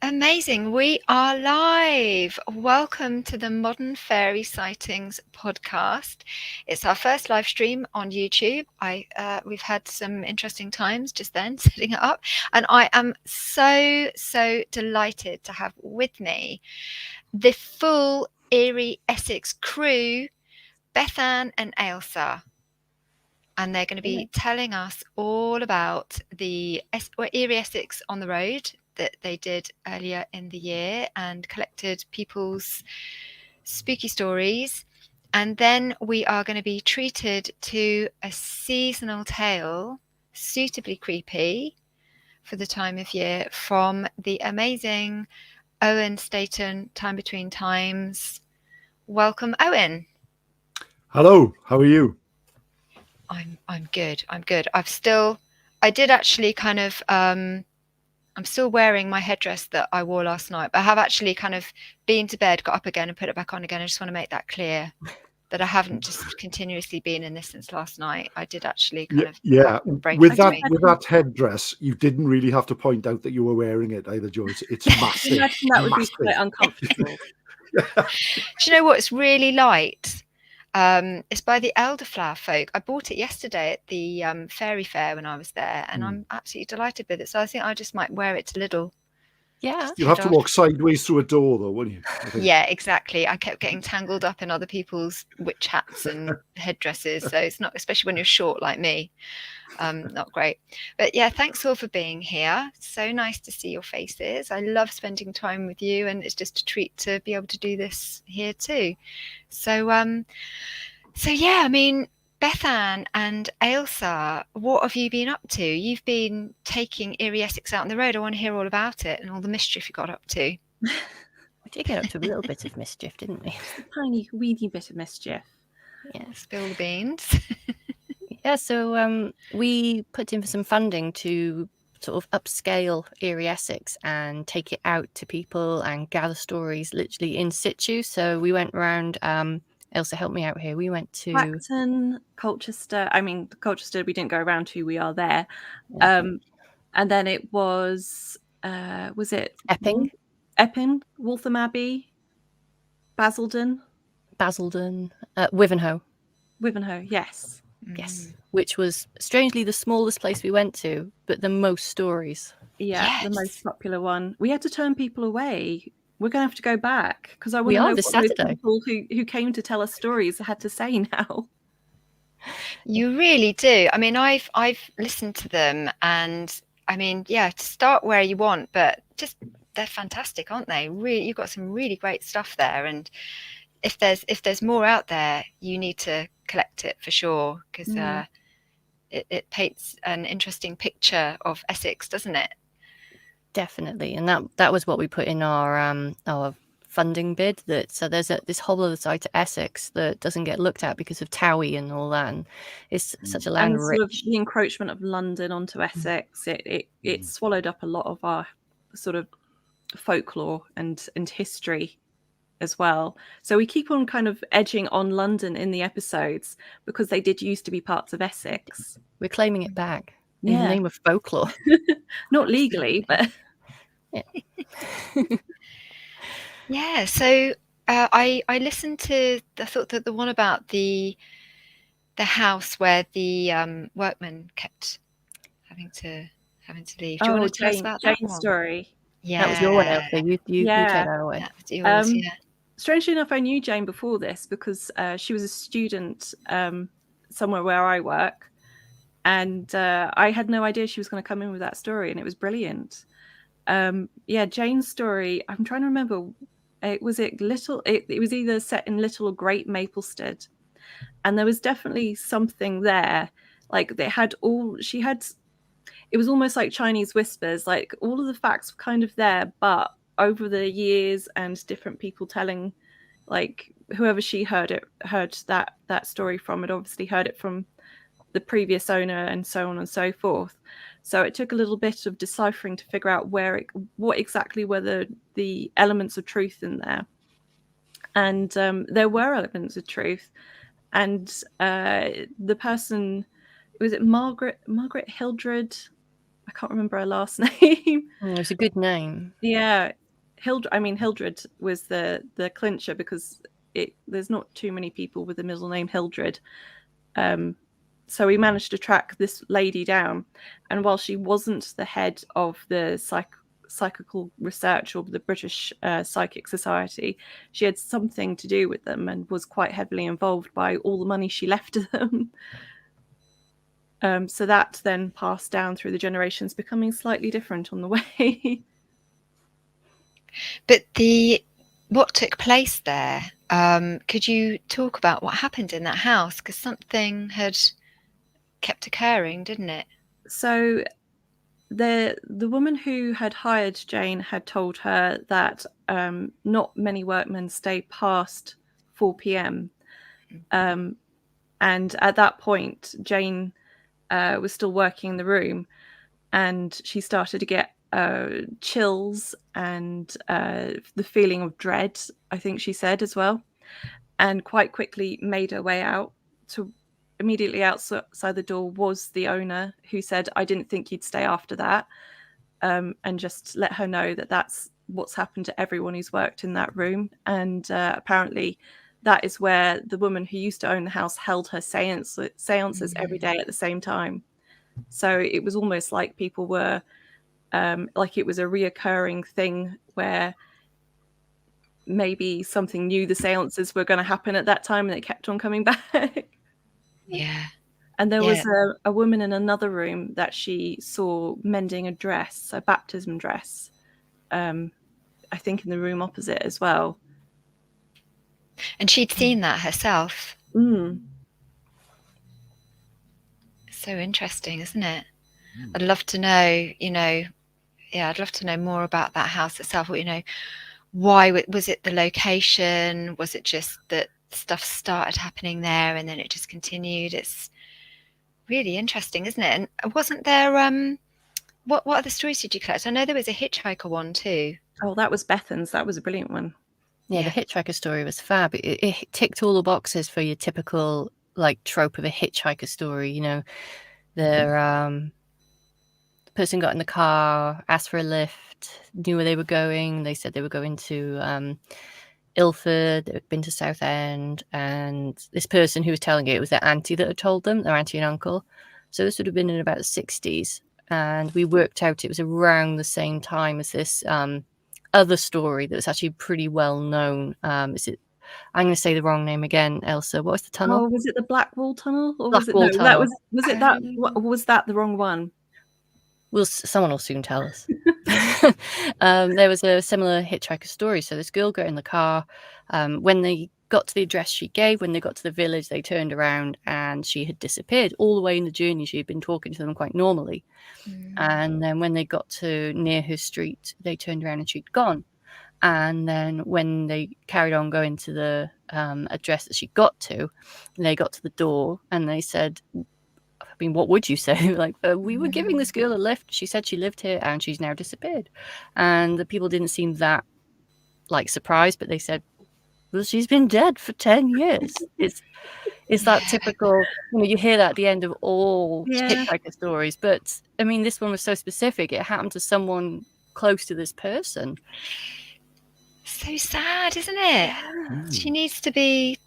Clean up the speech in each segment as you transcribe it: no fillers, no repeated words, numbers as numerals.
Amazing. We are live. Welcome to the Modern Fairy Sightings podcast. It's our first live stream on YouTube. We've had some interesting times just then setting it up, and I am so delighted to have with me the full Eerie Essex crew, Bethan and Ailsa. And they're going to be telling us all about the Eerie Essex on the Road that they did earlier in the year and collected people's spooky stories. And then we are going to be treated to a seasonal tale, suitably creepy for the time of year, from the amazing Owen Staton, Time Between Times. Welcome, Owen. Hello, how are you? I'm good. I did actually kind of I'm still wearing my headdress that I wore last night, but I have actually kind of been to bed, got up again and put it back on again. I just want to make that clear that I haven't just continuously been in this since last night. I did actually kind of break with that headdress, you didn't really have to point out that you were wearing it either, Joyce. It's massive. Imagine that would be quite uncomfortable. Do you know what? It's really light. It's by the Elderflower folk. I bought it yesterday at the fairy fair when I was there, and I'm absolutely delighted with it. So I think I just might wear it to Lidl. Yeah, you'll have to walk sideways through a door, though, won't you? Yeah, exactly. I kept getting tangled up in other people's witch hats and headdresses, so it's not, especially when you're short like me, not great. But yeah, thanks all for being here. So nice to see your faces. I love spending time with you, and it's just a treat to be able to do this here too. So yeah, I mean, Bethan and Ailsa, what have you been up to? You've been taking Eerie Essex out on the road. I want to hear all about it and all the mischief you got up to. We did get up to a little bit of mischief, didn't we? A tiny, weedy bit of mischief. Yeah, spill the beans. Yeah, so we put in for some funding to sort of upscale Eerie Essex and take it out to people and gather stories literally in situ. So we went around... Ailsa, help me out here. We went to Clacton, Colchester. I mean, Colchester we didn't go around to. We are there. Yeah. And then it was it Epping? Epping, Waltham Abbey, Basildon, Wivenhoe. Wivenhoe, yes. Yes. Which was strangely the smallest place we went to, but the most stories. Yeah, yes. The most popular one. We had to turn people away. We're going to have to go back because I want to know what those people who came to tell us stories had to say now. You really do. I mean, I've listened to them, and I mean, yeah, to start where you want, but just they're fantastic, aren't they? Really, you've got some really great stuff there, and if there's more out there, you need to collect it for sure, because it paints an interesting picture of Essex, doesn't it? Definitely, and that was what we put in our funding bid. So there's this whole other side to Essex that doesn't get looked at because of Towie and all that. And it's such a land rich. Sort of the encroachment of London onto Essex. It swallowed up a lot of our sort of folklore and history as well. So we keep on kind of edging on London in the episodes because they did used to be parts of Essex. We're claiming it back. In the name of folklore. Not legally, but... Yeah, so I listened to... I thought that the one about the house where the workmen kept having to leave. Do you want to tell us about that one? Story. Yeah. That was your one, Ailsa. You take that away. That was yours, yeah. Strangely enough, I knew Jane before this because she was a student somewhere where I work. And I had no idea she was going to come in with that story, and it was brilliant. Jane's story. I'm trying to remember. It was either set in Little or Great Maplestead, and there was definitely something there. Like it was almost like Chinese whispers. Like all of the facts were kind of there, but over the years and different people telling, like whoever she heard that story from had obviously heard it from the previous owner and so on and so forth. So it took a little bit of deciphering to figure out what exactly were the elements of truth in there. And there were elements of truth. And the person, was it Margaret Hildred? I can't remember her last name. It was a good name. Yeah, Hildred was the clincher, because there's not too many people with the middle name Hildred. So we managed to track this lady down, and while she wasn't the head of the psychical research or the British Psychic Society, she had something to do with them and was quite heavily involved by all the money she left to them. So that then passed down through the generations, becoming slightly different on the way. But what took place there? Could you talk about what happened in that house? Because something had kept occurring, didn't it? So the woman who had hired Jane had told her that not many workmen stay past 4 p.m. And at that point, Jane was still working in the room, and she started to get chills and the feeling of dread, I think she said as well, and quite quickly made her way out. To immediately outside the door was the owner, who said, "I didn't think you'd stay after that," and just let her know that that's what's happened to everyone who's worked in that room. And apparently that is where the woman who used to own the house held her seances every day at the same time. So it was almost like people were like it was a reoccurring thing, where maybe something knew the seances were going to happen at that time, and it kept on coming back. Yeah. And there was a woman in another room that she saw mending a dress, a baptism dress, I think in the room opposite as well. And she'd seen that herself. So interesting, isn't it? I'd love to know, I'd love to know more about that house itself. Why was it the location? Was it just that stuff started happening there and then it just continued? It's really interesting, isn't it? And wasn't there what other stories did you collect? I know there was a hitchhiker one too. Oh, that was Bethan's. That was a brilliant one. Yeah, the hitchhiker story was fab. It ticked all the boxes for your typical trope of a hitchhiker story. The person got in the car, asked for a lift, knew where they were going. They said they were going to Ilford, they'd been to Southend, and this person who was telling it was their auntie that had told them, their auntie and uncle. So this would have been in about the 60s, and we worked out it was around the same time as this other story that was actually pretty well known. I'm going to say the wrong name again, Ailsa. What was the tunnel? Oh, was it the Blackwall Tunnel? Or Blackwall Tunnel. That was that the wrong one? Someone will soon tell us. There was a similar hitchhiker story. So this girl got in the car. When they got to the address she gave, when they got to the village, they turned around and she had disappeared. All the way in the journey, she had been talking to them quite normally. And then when they got to near her street, they turned around and she'd gone. And then when they carried on going to the address that she got to, they got to the door and they said, I mean, what would you say? We were giving this girl a lift. She said she lived here and she's now disappeared. And the people didn't seem that surprised, but they said, well, she's been dead for 10 years. It's that typical, you hear that at the end of all hitchhiker stories. But I mean, this one was so specific. It happened to someone close to this person. So sad, isn't it? She needs to be,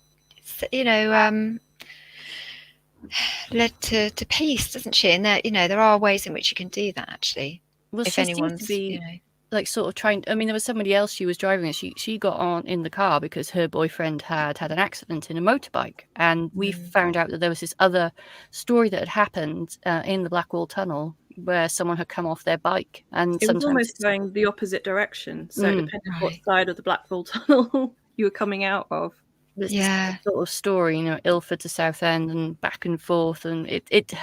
led to peace, doesn't she? And there are ways in which you can do that, actually. Well, if she anyone's seems to be sort of trying. I mean, there was somebody else she was driving, and she got on in the car because her boyfriend had an accident in a motorbike, and we found out that there was this other story that had happened in the Blackwall Tunnel where someone had come off their bike, and it was almost going the opposite direction. So it depended what side of the Blackwall Tunnel you were coming out of. This sort of story, Ilford to Southend and back and forth, and it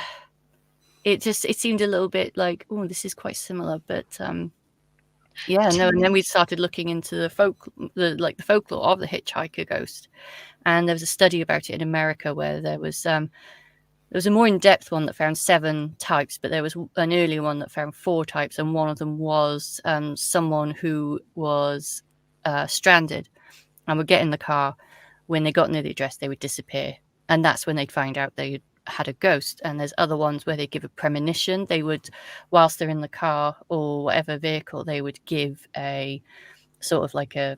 seemed a little bit like, oh, this is quite similar, but and then we started looking into the folklore of the Hitchhiker Ghost, and there was a study about it in America where there was a more in-depth one that found 7 types, but there was an earlier one that found 4 types, and one of them was someone who was stranded and would get in the car. When they got near the address, they would disappear, and that's when they'd find out they had a ghost, and there's other ones where they give a premonition. They would, whilst they're in the car or whatever vehicle, they would give a sort of like a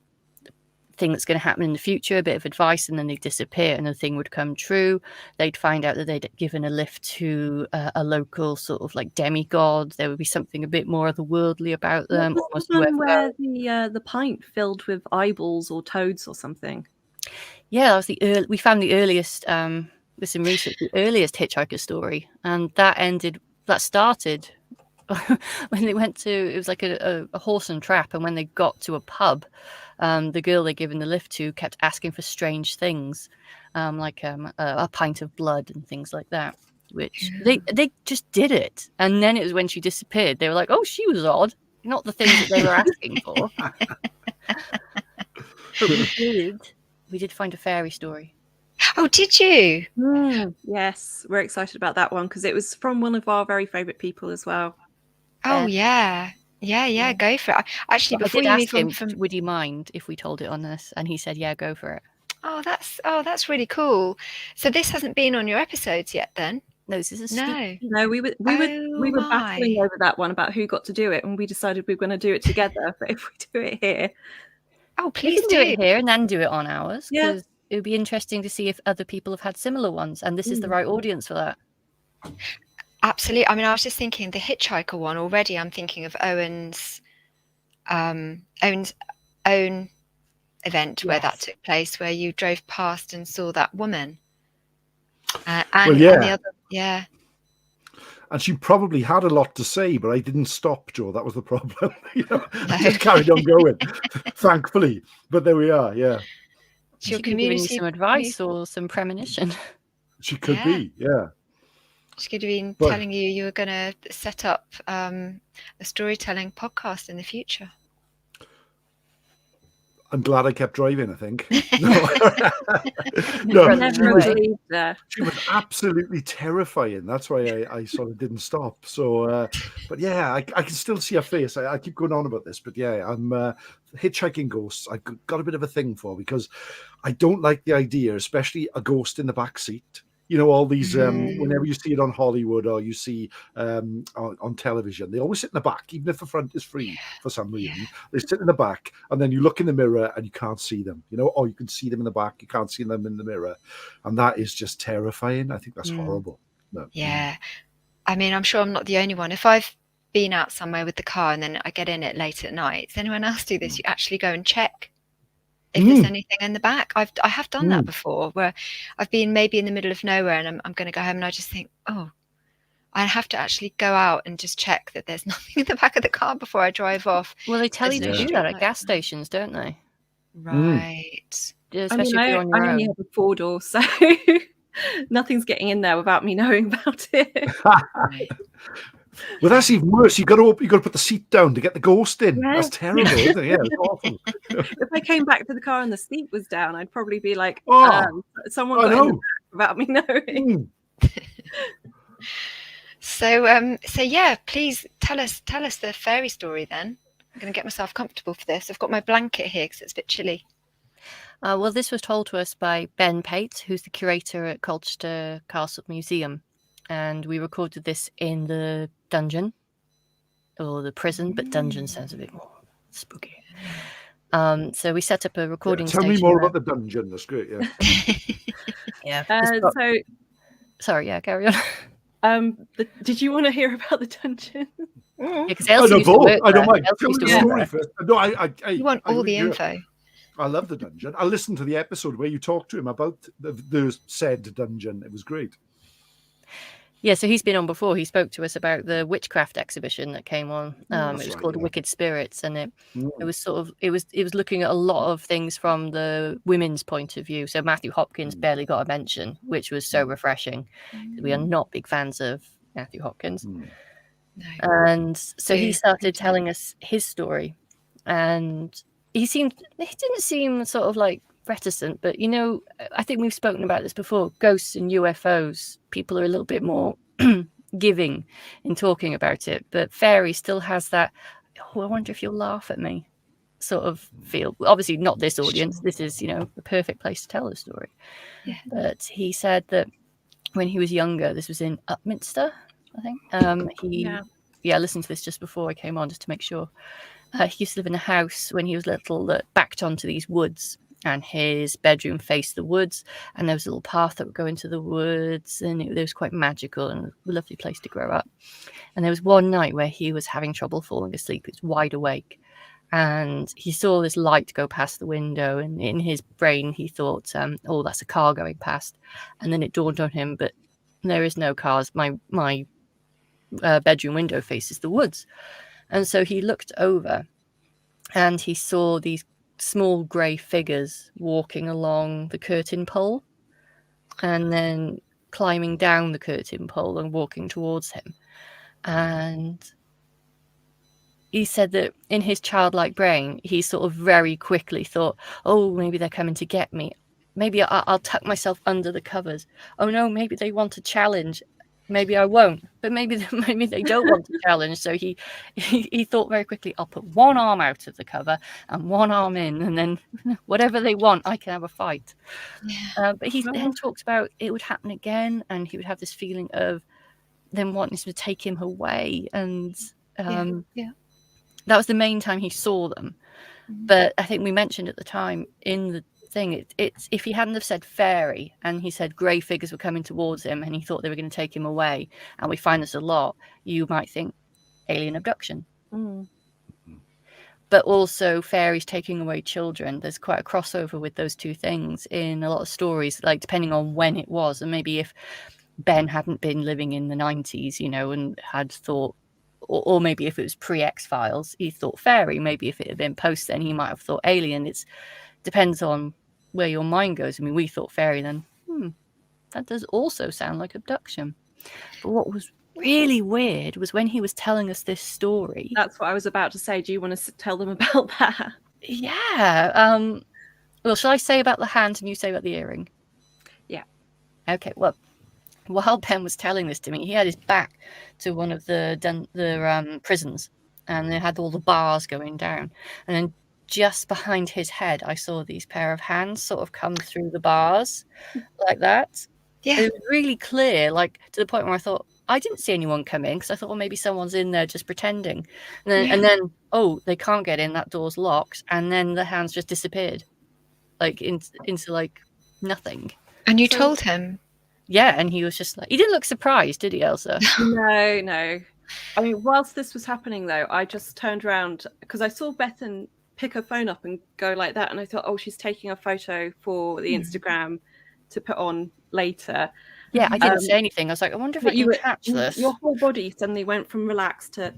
thing that's going to happen in the future, a bit of advice, and then they'd disappear and the thing would come true. They'd find out that they'd given a lift to a local sort of like demigod. There would be something a bit more otherworldly about them. What was the one where the pint filled with eyeballs or toads or something? Yeah, that was we found the earliest with some research, the earliest hitchhiker story, and that started when they went to, it was like a horse and trap, and when they got to a pub, the girl they'd given the lift to kept asking for strange things, like a pint of blood and things like that, which they just did it. And then it was when she disappeared, they were like, oh, she was odd, not the things that they were asking for. But we did find a fairy story. Oh, did you? Yes, we're excited about that one because it was from one of our very favourite people as well. Oh, yeah, go for it. Actually, But before I you did move ask on him, would you mind if we told it on this? And he said, yeah, go for it. Oh, that's really cool. So this hasn't been on your episodes yet, then? No, this is No, we were battling over that one about who got to do it, and we decided we were going to do it together. But if we do it here, please do it here and then do it on ours. Yeah. It would be interesting to see if other people have had similar ones, and this is the right audience for that. Absolutely. I mean, I was just thinking the Hitchhiker one already. I'm thinking of Owen's own event where that took place, where you drove past and saw that woman. And the other, And she probably had a lot to say, but I didn't stop, Joe. That was the problem. I just carried on going, thankfully. But there we are. Yeah. She could give you some advice or some premonition. She could be. Yeah. She could have been telling you were going to set up a storytelling podcast in the future. I'm glad I kept driving, I think. She was absolutely terrifying. That's why I sort of didn't stop. So, but yeah, I can still see her face. I keep going on about this, but yeah, I'm Hitchhiking Ghosts. I got a bit of a thing for, because I don't like the idea, especially a ghost in the back seat. You know, all these, whenever you see it on Hollywood or you see on television, they always sit in the back, even if the front is free for some reason. Yeah. They sit in the back, and then you look in the mirror and you can't see them, or you can see them in the back, you can't see them in the mirror. And that is just terrifying. I think that's horrible. No. Yeah. I mean, I'm sure I'm not the only one. If I've been out somewhere with the car and then I get in it late at night, does anyone else do this? You actually go and check if there's anything in the back. I have done that before, where I've been maybe in the middle of nowhere and I'm going to go home and I just think, I have to actually go out and just check that there's nothing in the back of the car before I drive off. Well, they tell you to do that at gas stations, don't they? Right. Especially if you're on your own. I only have a 4-door, so nothing's getting in there without me knowing about it. Well, that's even worse. You got to put the seat down to get the ghost in. Yeah. That's terrible, isn't it? Yeah, it's awful. If I came back to the car and the seat was down, I'd probably be like, someone got in the back without me knowing. So yeah, please tell us the fairy story then. I'm going to get myself comfortable for this. I've got my blanket here because it's a bit chilly. Well, this was told to us by Ben Pate, who's the curator at Colchester Castle Museum. And we recorded this in the dungeon, or the prison, but dungeon sounds a bit more spooky. So we set up a recording station. Tell me more about the dungeon. That's great, yeah. Sorry, carry on. Did you want to hear about the dungeon? Because Ailsa I don't mind. Tell me the story first. No, you want all the info. I love the dungeon. I listened to the episode where you talked to him about the said dungeon. It was great. Yeah, so he's been on before. He spoke to us about the witchcraft exhibition that came on. It was called Wicked Spirits, and it was sort of it was looking at a lot of things from the women's point of view. So Matthew Hopkins barely got a mention, which was so refreshing. We are not big fans of Matthew Hopkins, and so he started telling us his story, and he didn't seem sort of like reticent, but I think we've spoken about this before. Ghosts and UFOs, people are a little bit more giving in talking about it, but fairy still has that I wonder if you'll laugh at me sort of feel. Obviously not this audience, this is the perfect place to tell the story. But he said that when he was younger. This was in Upminster, I think. I listened to this just before I came on, just to make sure. He used to live in a house when he was little that backed onto these woods, and his bedroom faced the woods, and there was a little path that would go into the woods, and it was quite magical and a lovely place to grow up. And there was one night where he was having trouble falling asleep. He was wide awake, and he saw this light go past the window, and in his brain he thought, oh, that's a car going past. And then it dawned on him, but there is no cars. My bedroom window faces the woods. And so he looked over and he saw these small grey figures walking along the curtain pole and then climbing down the curtain pole and walking towards him. And he said that in his childlike brain, he sort of very quickly thought, oh, maybe they're coming to get me. Maybe I'll tuck myself under the covers. Oh, no, maybe they want to challenge. Maybe I won't, but maybe they don't want to challenge. So he thought very quickly, I'll put one arm out of the cover and one arm in, and then whatever they want, I can have a fight. Yeah. But he then talks about it would happen again, and he would have this feeling of them wanting to take him away. And that was the main time he saw them. Mm-hmm. But I think we mentioned at the time in the thing, it's if he hadn't have said fairy and he said grey figures were coming towards him and he thought they were going to take him away, and we find this a lot, you might think alien abduction. But also fairies taking away children. There's quite a crossover with those two things in a lot of stories, like depending on when it was. And maybe if Ben hadn't been living in the 90s, and had thought, or maybe if it was pre-X-Files, he thought fairy. Maybe if it had been post, then he might have thought alien. It depends on where your mind goes. I mean, we thought fairy, then that does also sound like abduction. But what was really weird was when he was telling us this story. That's what I was about to say. Do you want to tell them about that? Yeah. Well, shall I say about the hand and you say about the earring? Yeah. Okay. Well, while Ben was telling this to me, he had his back to one of the prisons, and they had all the bars going down, and then just behind his head, I saw these pair of hands sort of come through the bars like that. Yeah. It was really clear, like to the point where I thought, I didn't see anyone come in, because I thought, well, maybe someone's in there just pretending. And then, oh, they can't get in, that door's locked. And then the hands just disappeared, like into like nothing. And you told him? Yeah, and he was just like, he didn't look surprised, did he, Ailsa? No. I mean, whilst this was happening, though, I just turned around because I saw Bethan pick her phone up and go like that, and I thought, oh, she's taking a photo for the Instagram to put on later. Yeah, I didn't say anything. I was like, I wonder if I can catch this. Your whole body suddenly went from relaxed to,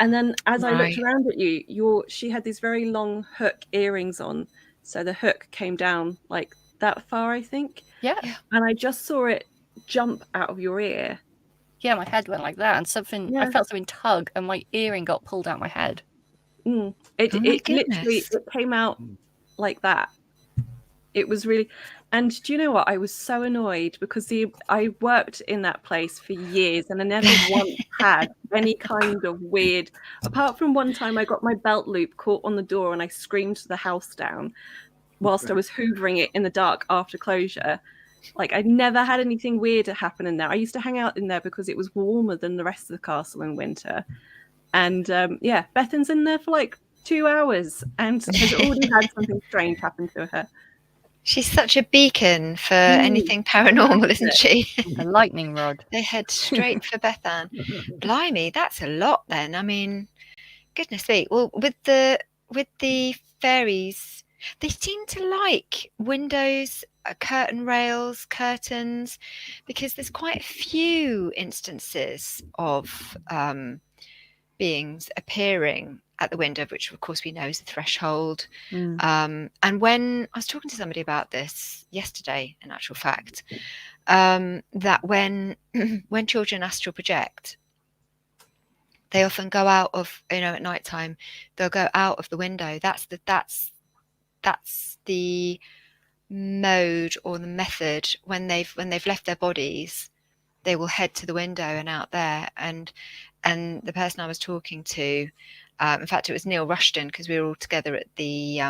and then as I looked around at you, she had these very long hook earrings on, so the hook came down like that far, I think. Yeah. And I just saw it jump out of your ear. Yeah, my head went like that, and I felt something tug, and my earring got pulled out my head. It literally came out like that. It was really, and do you know what? I was so annoyed because I worked in that place for years, and I never once had any kind of weird. Apart from one time, I got my belt loop caught on the door, and I screamed the house down whilst I was hoovering it in the dark after closure. Like, I'd never had anything weird happen in there. I used to hang out in there because it was warmer than the rest of the castle in winter. And Bethan's in there for like 2 hours and has already had something strange happen to her. She's such a beacon for anything paranormal, isn't she? A lightning rod. They head straight for Bethan. Blimey, that's a lot then. I mean, goodness me. Well, with the fairies, they seem to like windows, curtain rails, curtains, because there's quite a few instances of beings appearing at the window, which of course we know is a threshold. And when I was talking to somebody about this yesterday, in actual fact, that when children astral project, they often go out of, at night time, they'll go out of the window. That's the mode or the method. When they've left their bodies, they will head to the window and out there. And the person I was talking to, in fact, it was Neil Rushton, because we were all together at the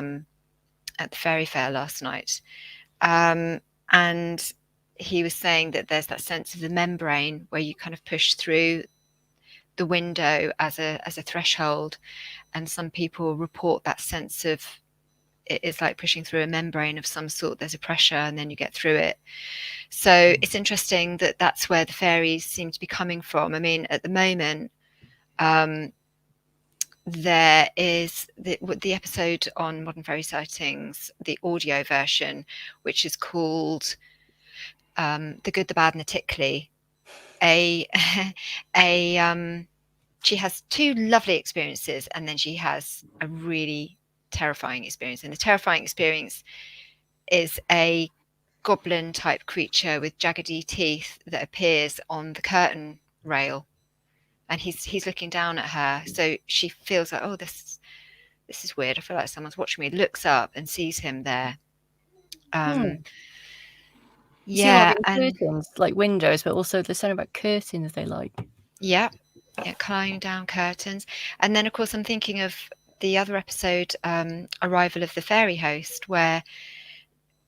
fairy fair last night, and he was saying that there's that sense of the membrane where you kind of push through the window as a threshold, and some people report that sense of it's like pushing through a membrane of some sort. There's a pressure and then you get through it. So it's interesting that that's where the fairies seem to be coming from. I mean, at the moment, there is the episode on Modern Fairy Sightings, the audio version, which is called The Good, the Bad and the Tickly. She has two lovely experiences, and then she has a really terrifying experience. And the terrifying experience is a goblin type creature with jaggedy teeth that appears on the curtain rail, and he's looking down at her. So she feels like, oh, this is weird. I feel like someone's watching me. Looks up and sees him there. Yeah, and curtains, like windows, but also there's something about curtains they like. Yeah, climbing down curtains. And then, of course, I'm thinking of the other episode, Arrival of the Fairy Host, where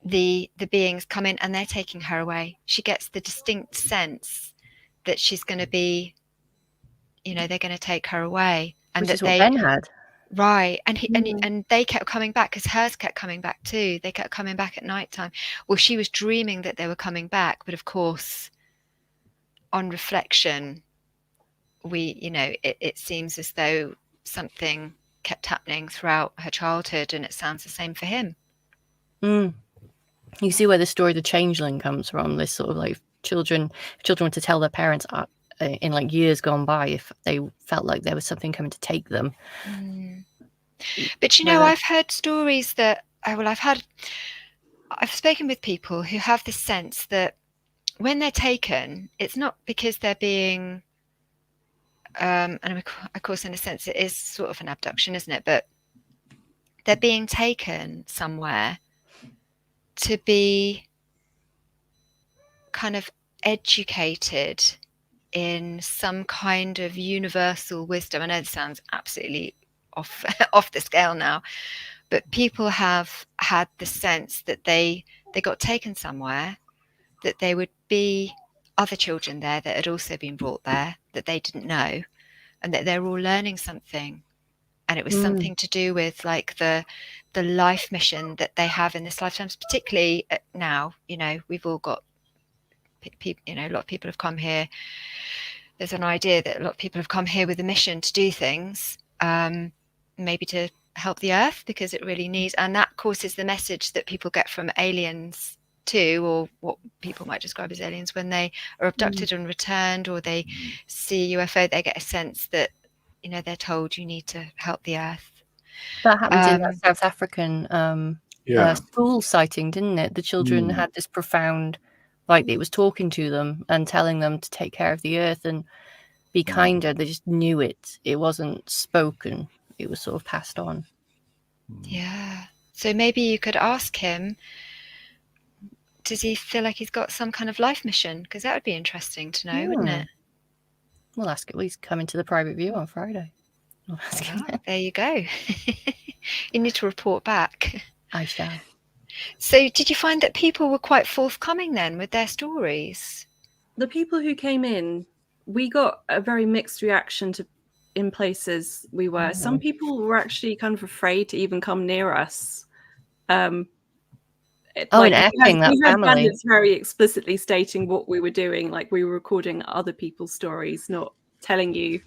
the beings come in and they're taking her away. She gets the distinct sense that she's going to be, they're going to take her away, and Which that is what Ben had. Right, and they kept coming back because hers kept coming back too. They kept coming back at night time. Well, she was dreaming that they were coming back, but of course, on reflection, it seems as though something kept happening throughout her childhood, and it sounds the same for him. You see where the story of the changeling comes from. This sort of like children were to tell their parents in like years gone by if they felt like there was something coming to take them. But I've heard stories that I've spoken with people who have this sense that when they're taken, it's not because they're being and of course in a sense it is sort of an abduction, isn't it? But they're being taken somewhere to be kind of educated in some kind of universal wisdom. I know this sounds absolutely off the scale now, but people have had the sense that they got taken somewhere, that there would be other children there that had also been brought there that they didn't know, and that they're all learning something, and it was something to do with like the life mission that they have in this lifetime, particularly now. We've all got people, a lot of people have come here. There's an idea that a lot of people have come here with a mission to do things, maybe to help the earth, because it really needs, and that of course is the message that people get from aliens too, or what people might describe as aliens, when they are abducted and returned, or they see a UFO, they get a sense that they're told you need to help the earth. That happened in that South African school sighting, didn't it? The children had this profound, like it was talking to them and telling them to take care of the earth and be kinder. They just knew it. It wasn't spoken. It was sort of passed on. Yeah. So maybe you could ask him, does he feel like he's got some kind of life mission? Because that would be interesting to know, wouldn't it? We'll ask it. He's coming to the private view on Friday. We'll ask him. There you go. You need to report back. I shall. So did you find that people were quite forthcoming then with their stories? The people who came in, we got a very mixed reaction in places we were. Some people were actually kind of afraid to even come near us. In Epping, that family. It's very explicitly stating what we were doing, like we were recording other people's stories, not telling you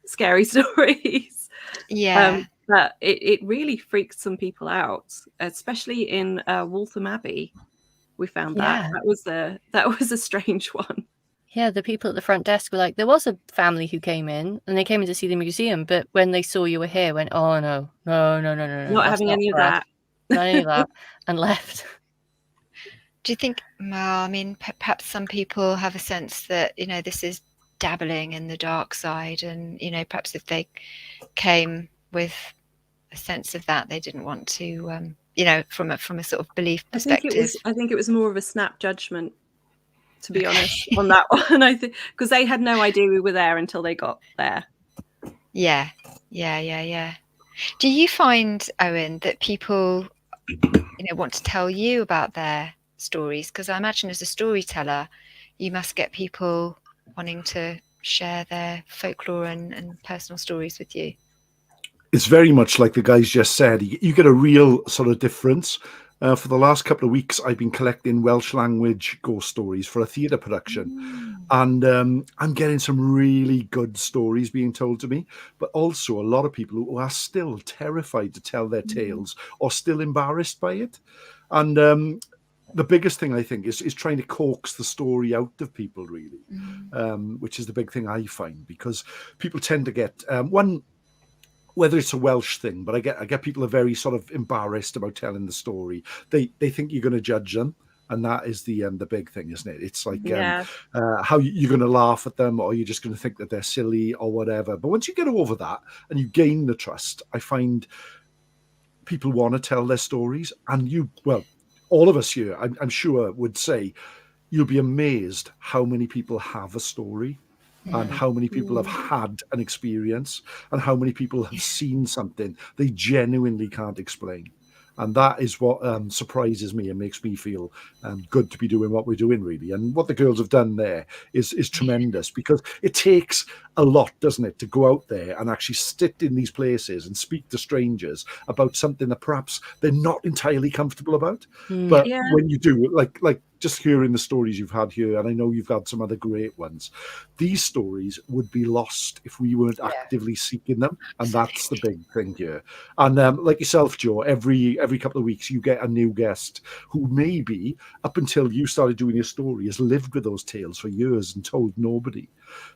scary stories. Yeah. But it really freaked some people out, especially in Waltham Abbey. We found that was a strange one. Yeah, the people at the front desk were like, there was a family who came in and they came in to see the museum, but when they saw you were here, went, oh no, not having any of that. Not any of that, and left. Do you think, perhaps some people have a sense that, this is dabbling in the dark side, and, perhaps if they came with a sense of that, they didn't want to, from a sort of belief perspective. I think it was more of a snap judgment, to be honest, on that one. I think because they had no idea we were there until they got there. Yeah. Do you find, Owen, that people, want to tell you about their stories? Because I imagine as a storyteller, you must get people wanting to share their folklore and personal stories with you. It's very much like the guys just said. You get a real sort of difference. For the last couple of weeks, I've been collecting Welsh language ghost stories for a theatre production. And I'm getting some really good stories being told to me, but also a lot of people who are still terrified to tell their tales or still embarrassed by it. And the biggest thing, I think, is trying to coax the story out of people, really, which is the big thing I find, because people tend to get whether it's a Welsh thing, but I get people are very sort of embarrassed about telling the story. They think you're going to judge them, and that is the big thing, isn't it? It's like how you're going to laugh at them, or you're just going to think that they're silly or whatever. But once you get over that and you gain the trust, I find people want to tell their stories. And all of us here, I'm sure, would say you'll be amazed how many people have a story. And how many people have had an experience, and how many people have seen something they genuinely can't explain. And that is what surprises me and makes me feel good to be doing what we're doing, really. And what the girls have done there is tremendous, because it takes a lot, doesn't it, to go out there and actually sit in these places and speak to strangers about something that perhaps they're not entirely comfortable about. But when you do, like just hearing the stories you've had here, and I know you've had some other great ones, these stories would be lost if we weren't actively seeking them. And that's the big thing here. And like yourself, Joe, every couple of weeks you get a new guest who maybe up until you started doing your story has lived with those tales for years and told nobody.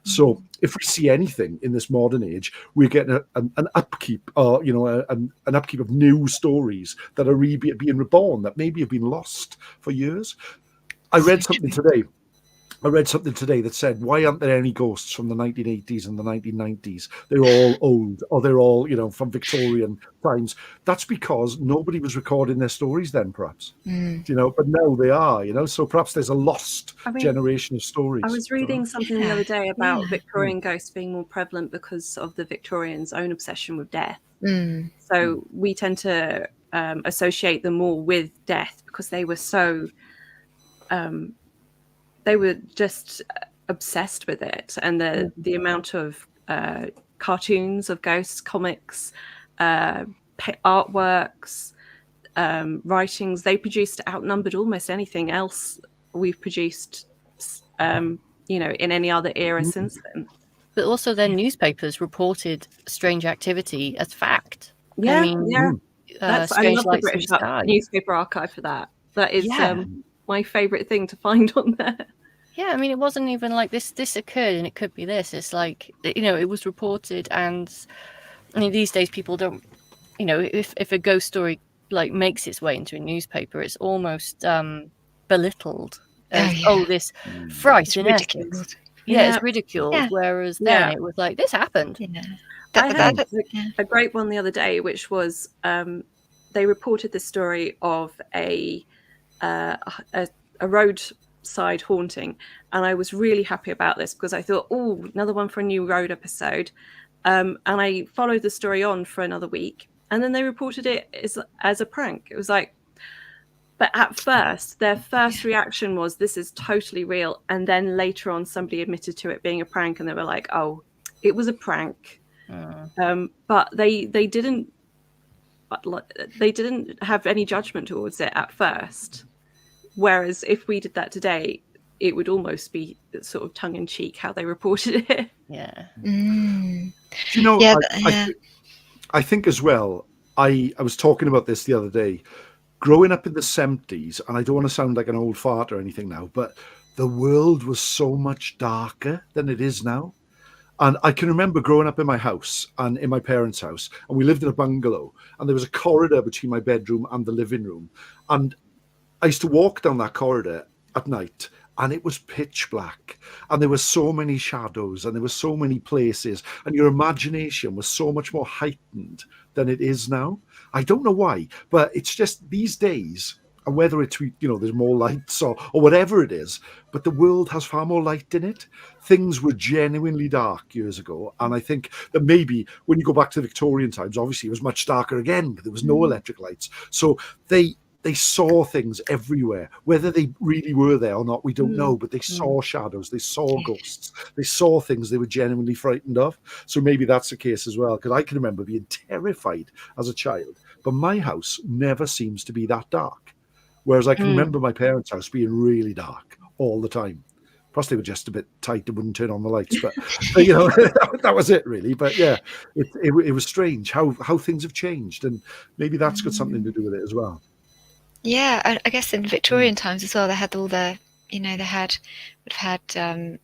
So if we see anything in this modern age, we're getting an upkeep, or an upkeep of new stories that are being reborn, that maybe have been lost for years. I read something today that said, why aren't there any ghosts from the 1980s and the 1990s? They're all old, or they're all, from Victorian times. That's because nobody was recording their stories then, perhaps. But now they are, so perhaps there's a lost generation of stories. I was reading something the other day about Victorian ghosts being more prevalent because of the Victorians' own obsession with death. So we tend to associate them more with death because they were so... they were just obsessed with it, and the amount of cartoons of ghosts, comics, artworks, writings they produced outnumbered almost anything else we've produced, in any other era since then. But also, their newspapers reported strange activity as fact. Yeah, I mean, I love the British newspaper archive for that. That is my favourite thing to find on there. Yeah, I mean, it wasn't even like this occurred and it could be this. It's like, it was reported, and I mean, these days people don't, if a ghost story like makes its way into a newspaper, it's almost belittled as, this fright in Essex. It's ridiculed. Yeah. Whereas then it was like, this happened. I had a great one the other day, which was they reported the story of a roadside haunting, and I was really happy about this because I thought, another one for a new road episode, and I followed the story on for another week, and then they reported it as a prank. It was like, but at first their first reaction was, this is totally real, and then later on somebody admitted to it being a prank, and they were like, it was a prank. But they didn't have any judgment towards it at first. Whereas if we did that today, it would almost be sort of tongue-in-cheek how they reported it. Yeah. I think as well, I was talking about this the other day. Growing up in the 70s, and I don't want to sound like an old fart or anything now, but the world was so much darker than it is now. And I can remember growing up in my house and in my parents' house, and we lived in a bungalow, and there was a corridor between my bedroom and the living room. And I used to walk down that corridor at night, and it was pitch black, and there were so many shadows, and there were so many places, and your imagination was so much more heightened than it is now. I don't know why, but it's just these days, and whether it's, there's more lights or whatever it is, but the world has far more light in it. Things were genuinely dark years ago, and I think that maybe when you go back to Victorian times, obviously it was much darker again, because there was no electric lights. So they they saw things everywhere. Whether they really were there or not, we don't know, but they saw shadows, they saw ghosts, they saw things they were genuinely frightened of. So maybe that's the case as well, because I can remember being terrified as a child, but my house never seems to be that dark. Whereas I can remember my parents' house being really dark all the time. Plus, they were just a bit tight and wouldn't turn on the lights. But you know, that was it, really. But yeah, it was strange how things have changed. And maybe that's got something to do with it as well. Yeah, I guess in Victorian times as well, they had all the, you know, would have had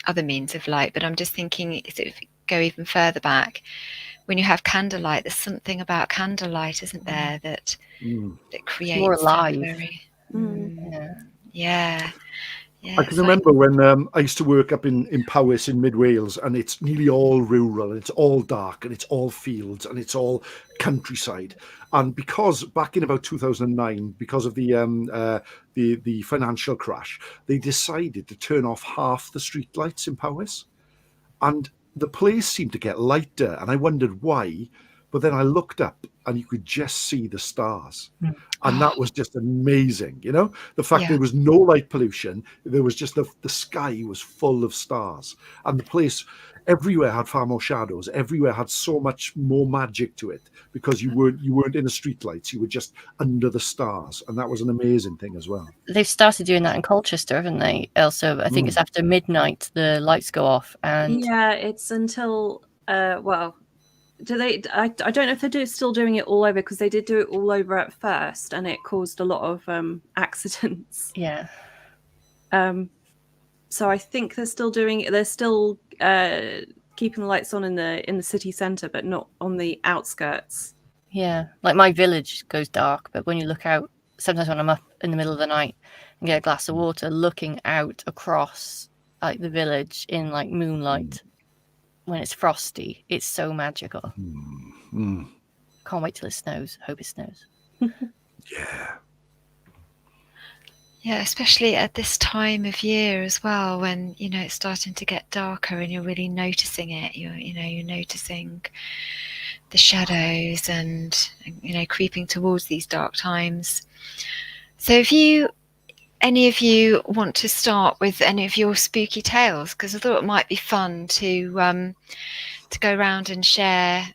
other means of light. But I'm just thinking, if you go even further back, when you have candlelight, there's something about candlelight, isn't there, that creates more alive. Yeah. I can remember when I used to work up in Powys in mid Wales, and it's nearly all rural, it's all dark, and it's all fields, and it's all countryside. And because back in about 2009, because of the financial crash, they decided to turn off half the street lights in Powys, and the place seemed to get lighter, and I wondered why. But then I looked up and you could just see the stars. And that was just amazing, you know? The fact there was no light pollution, there was just the sky was full of stars. And the place everywhere had far more shadows, everywhere had so much more magic to it, because you weren't in the streetlights, you were just under the stars. And that was an amazing thing as well. They've started doing that in Colchester, haven't they, Ailsa? I think it's after midnight the lights go off. And yeah, it's until do they? I don't know if they're still doing it all over, because they did do it all over at first, and it caused a lot of accidents. Yeah. So I think they're still doing it. They're still keeping the lights on in the city centre, but not on the outskirts. Yeah, like my village goes dark, but when you look out, sometimes when I'm up in the middle of the night and get a glass of water, looking out across like the village in like moonlight. When it's frosty, it's so magical. Can't wait till it snows. Hope it snows. Yeah, especially at this time of year as well, when, you know, it's starting to get darker and you're really noticing it. You're noticing the shadows and, you know, creeping towards these dark times. So if any of you want to start with any of your spooky tales, because I thought it might be fun to go around and share.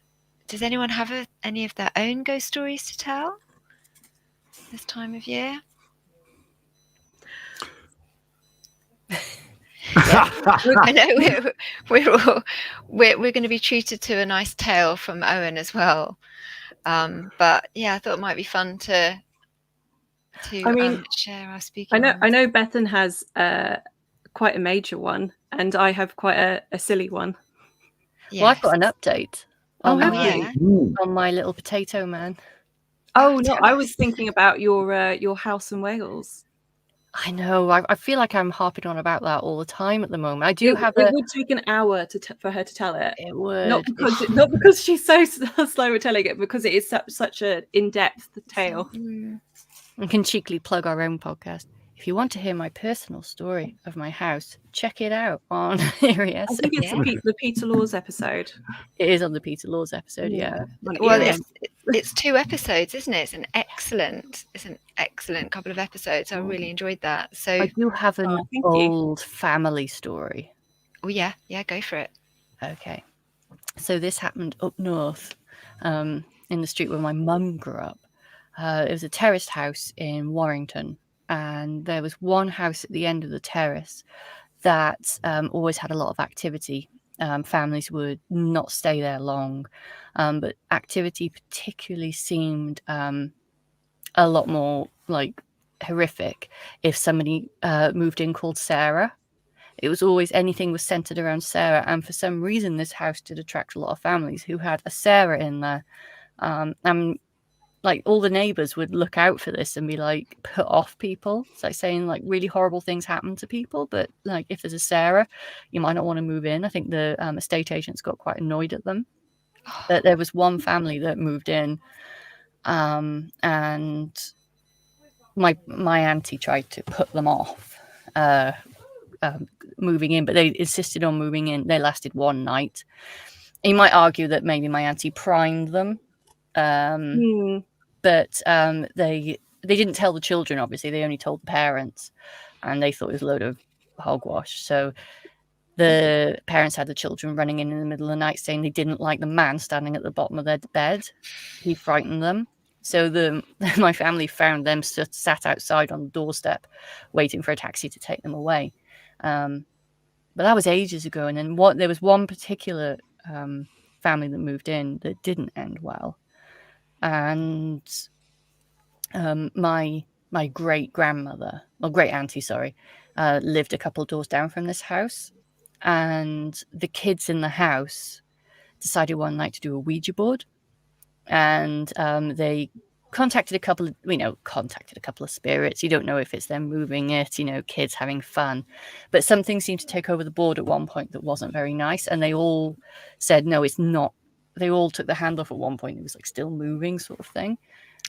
Does anyone have any of their own ghost stories to tell this time of year? I know we're going to be treated to a nice tale from Owen as well, but yeah, I thought it might be fun to share our spooky. I know Bethan has quite a major one, and I have quite a silly one. Yes. Well, I've got an update on my little potato man. Oh no, I was thinking about your house in Wales. I know. I feel like I'm harping on about that all the time at the moment. It would take an hour for her to tell it. It would. Not because she's so slow at telling it, because it is such an in-depth tale. We can cheekily plug our own podcast. If you want to hear my personal story of my house, check it out on Eerie Essex. I think it's the Peter Laws episode. It is on the Peter Laws episode, yeah. Well, it's 2 episodes, isn't it? It's an excellent couple of episodes. I really enjoyed that. So I do have an old family story. Oh yeah, go for it. Okay. So this happened up north, in the street where my mum grew up. It was a terraced house in Warrington, and there was one house at the end of the terrace that always had a lot of activity. Families would not stay there long, but activity particularly seemed a lot more like horrific if somebody moved in called Sarah. It was always, anything was centered around Sarah, and for some reason this house did attract a lot of families who had a Sarah in there. And like all the neighbors would look out for this and be like, put off people. It's like saying like really horrible things happen to people, but like if there's a Sarah, you might not want to move in. I think the estate agents got quite annoyed at them. But there was one family that moved in, and my auntie tried to put them off moving in, but they insisted on moving in. They lasted one night. You might argue that maybe my auntie primed them. But they they didn't tell the children, obviously. They only told the parents, and they thought it was a load of hogwash. So the parents had the children running in the middle of the night saying they didn't like the man standing at the bottom of their bed. He frightened them. So my family found them sat outside on the doorstep waiting for a taxi to take them away. But that was ages ago. And then there was one particular family that moved in that didn't end well. And my great auntie, lived a couple of doors down from this house. And the kids in the house decided one night to do a Ouija board, and they contacted a couple of spirits. You don't know if it's them moving it, kids having fun, but something seemed to take over the board at one point that wasn't very nice, and they all said no, it's not. They all took the hand off at one point. It was like still moving, sort of thing,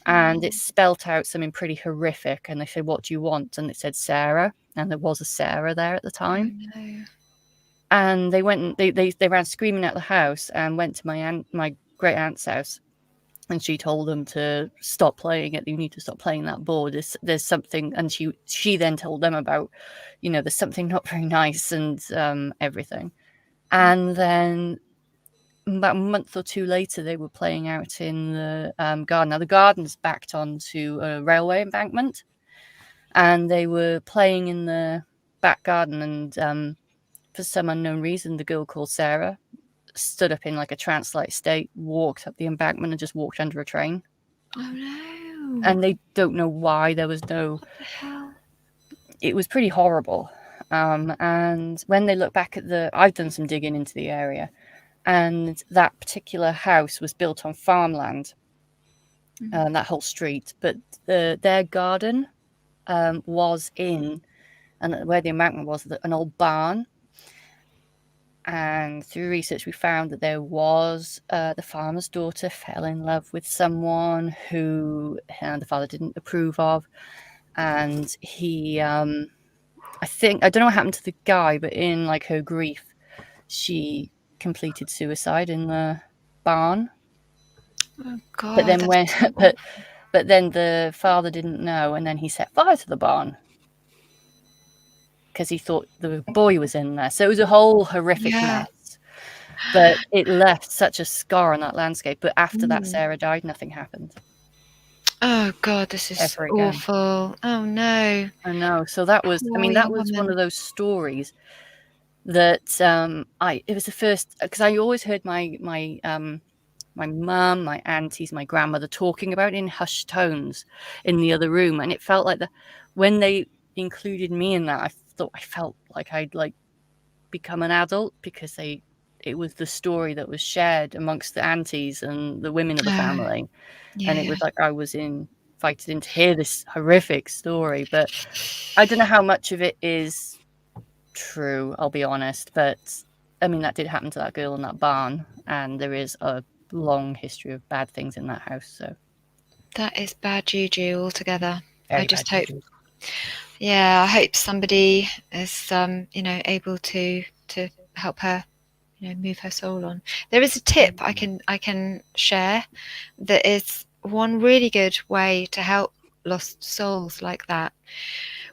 and it spelt out something pretty horrific. And they said, "What do you want?" And it said Sarah, and there was a Sarah there at the time. Oh, no. And they went and they ran screaming out the house and went to my great aunt's house, and she told them to stop playing it. You need to stop playing that board. There's something, and she then told them about, there's something not very nice and everything. And then about a month or two later, they were playing out in the garden. Now the garden's backed onto a railway embankment, and they were playing in the back garden, and for some unknown reason, the girl called Sarah stood up in like a trance-like state, walked up the embankment, and just walked under a train. Oh no! And they don't know why. There was no. What the hell? It was pretty horrible. And when they look back at I've done some digging into the area, and that particular house was built on farmland, that whole street. But their garden was in, and where the embankment was, an old barn. And through research, we found that there was the farmer's daughter fell in love with someone who the father didn't approve of. And he, I don't know what happened to the guy, but in like her grief, she completed suicide in the barn. Oh God! But then but then the father didn't know, and then he set fire to the barn because he thought the boy was in there. So it was a whole horrific mess. But it left such a scar on that landscape. But after that Sarah died, nothing happened. Oh God, this is awful. Oh no. I know. So that was, that was one of those stories that it was the first, because I always heard my mum, my aunties, my grandmother talking about it in hushed tones in the other room. And it felt like when they included me in that, I felt like I'd become an adult, because it was the story that was shared amongst the aunties and the women of the family. And it was like I was invited in to hear this horrific story. But I don't know how much of it is true, I'll be honest. But that did happen to that girl in that barn, and there is a long history of bad things in that house. So that is bad juju altogether. Very I just bad hope juju. I hope somebody is able to help her, move her soul on. There is a tip I can share that is one really good way to help lost souls like that,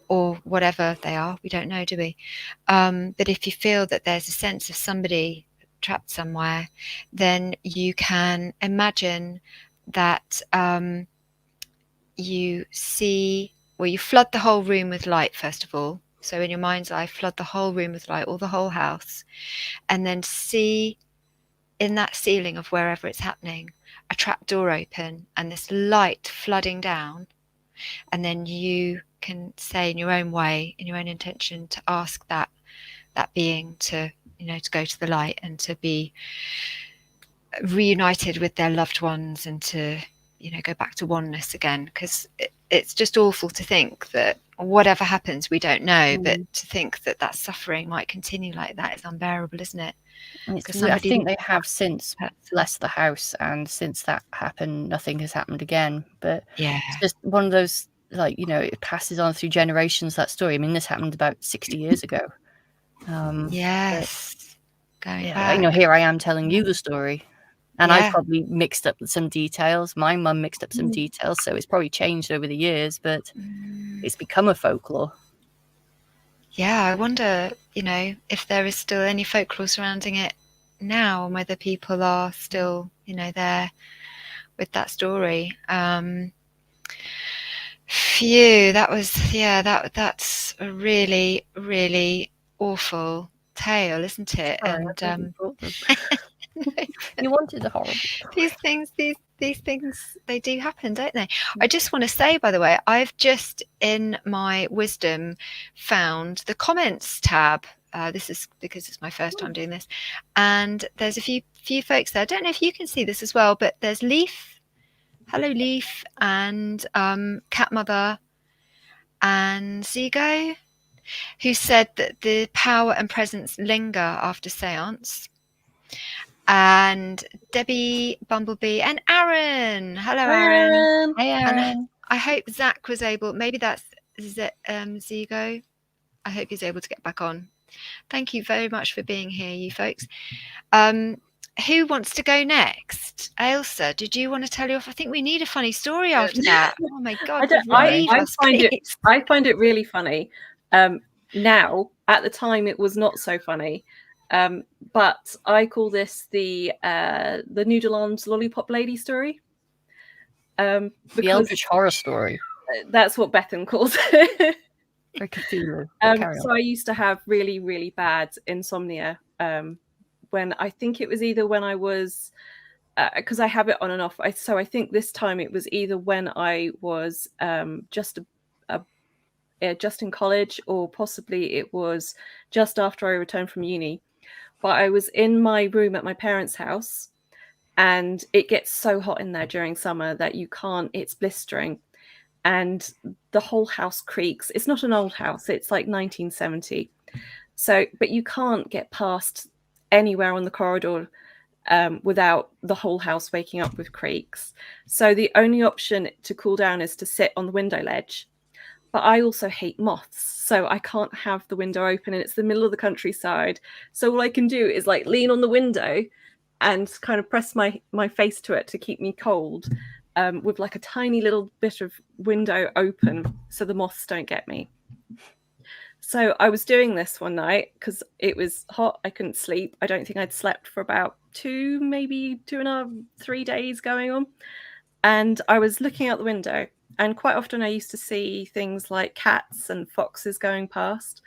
or whatever they are. We don't know, do we? But if you feel that there's a sense of somebody trapped somewhere, then you can imagine that you flood the whole room with light, first of all. So in your mind's eye, flood the whole room with light, or the whole house, and then see in that ceiling of wherever it's happening, a trap door open and this light flooding down. And then you can say in your own way, in your own intention, to ask that being to go to the light and to be reunited with their loved ones, and to go back to oneness again. Because it's just awful to think that whatever happens, we don't know, but to think that suffering might continue like that is unbearable, isn't it? I think they have since blessed the house, and since that happened, nothing has happened again. But it's just one of those, it passes on through generations, that story. This happened about 60 years ago. Going back. here I am telling you the story. And I Yeah. probably mixed up some details. My mum mixed up some details, so it's probably changed over the years, but it's become a folklore. Yeah, I wonder, if there is still any folklore surrounding it now, and whether people are still, there with that story. Phew, that's a really, really awful tale, isn't it? Sorry, And I really brought them. You wanted a horrible. these things, they do happen, don't they? I just want to say, by the way, I've just in my wisdom found the comments tab. This is because it's my first time doing this, and there's a few folks there. I don't know if you can see this as well, but there's Leaf, hello Leaf, and Cat Mother, and Zigo, who said that the power and presence linger after seance. And Debbie, Bumblebee, and Aaron. Hello, Aaron. Hey, Aaron. And I hope Zach was able. Maybe that's Zigo. I hope he's able to get back on. Thank you very much for being here, you folks. Who wants to go next? Ailsa, did you want to tell you off? I think we need a funny story after that. Oh my God! I find it really funny. Now, at the time, it was not so funny. But I call this the Noodle Arms Lollipop Lady story. The Eldritch Horror story. That's what Bethan calls it. Cthulhu. So I used to have really, really bad insomnia when I think it was either when I was, because I have it on and off. So I think this time it was either when I was just in college, or possibly it was just after I returned from uni. But I was in my room at my parents' house, and it gets so hot in there during summer that you can't, it's blistering, and the whole house creaks. It's not an old house, it's like 1970. So, but you can't get past anywhere on the corridor without the whole house waking up with creaks. So the only option to cool down is to sit on the window ledge. But I also hate moths, so I can't have the window open, and it's the middle of the countryside. So all I can do is like lean on the window and kind of press my face to it to keep me cold, with like a tiny little bit of window open so the moths don't get me. So I was doing this one night because it was hot. I couldn't sleep. I don't think I'd slept for about 2.5, 3 days going on. And I was looking out the window. And quite often I used to see things like cats and foxes going past.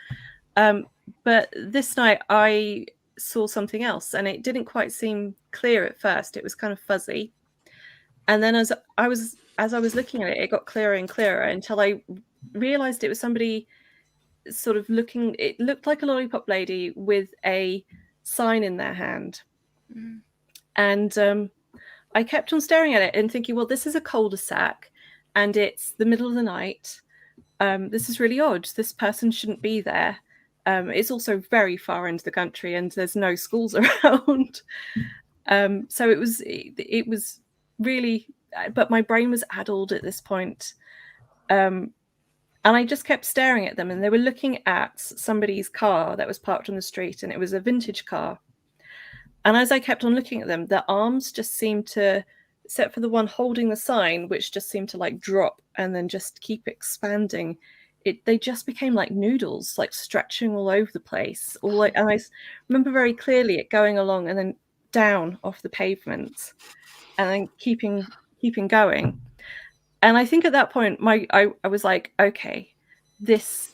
But this night I saw something else, and it didn't quite seem clear at first. It was kind of fuzzy. And then as I was looking at it, it got clearer and clearer until I realized it was somebody sort of looking. It looked like a lollipop lady with a sign in their hand. Mm. And I kept on staring at it and thinking, well, this is a cul-de-sac. And it's the middle of the night. This is really odd. This person shouldn't be there. It's also very far into the country, and there's no schools around. So it was really, but my brain was addled at this point. And I just kept staring at them, and they were looking at somebody's car that was parked on the street, and it was a vintage car. And as I kept on looking at them, their arms just seemed to, except for the one holding the sign, which just seemed to like drop and then just keep expanding. They just became like noodles, like stretching all over the place. And I remember very clearly it going along and then down off the pavement, and then keeping going. And I think at that point, I was like, okay, this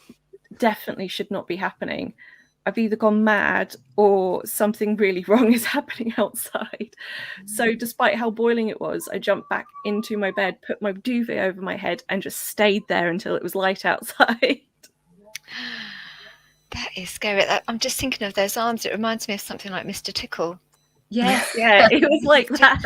definitely should not be happening. I've either gone mad or something really wrong is happening outside. So despite how boiling it was, I jumped back into my bed, put my duvet over my head, and just stayed there until it was light outside. That is scary. I'm just thinking of those arms. It reminds me of something like Mr. Tickle. Yes, yeah, it was like that.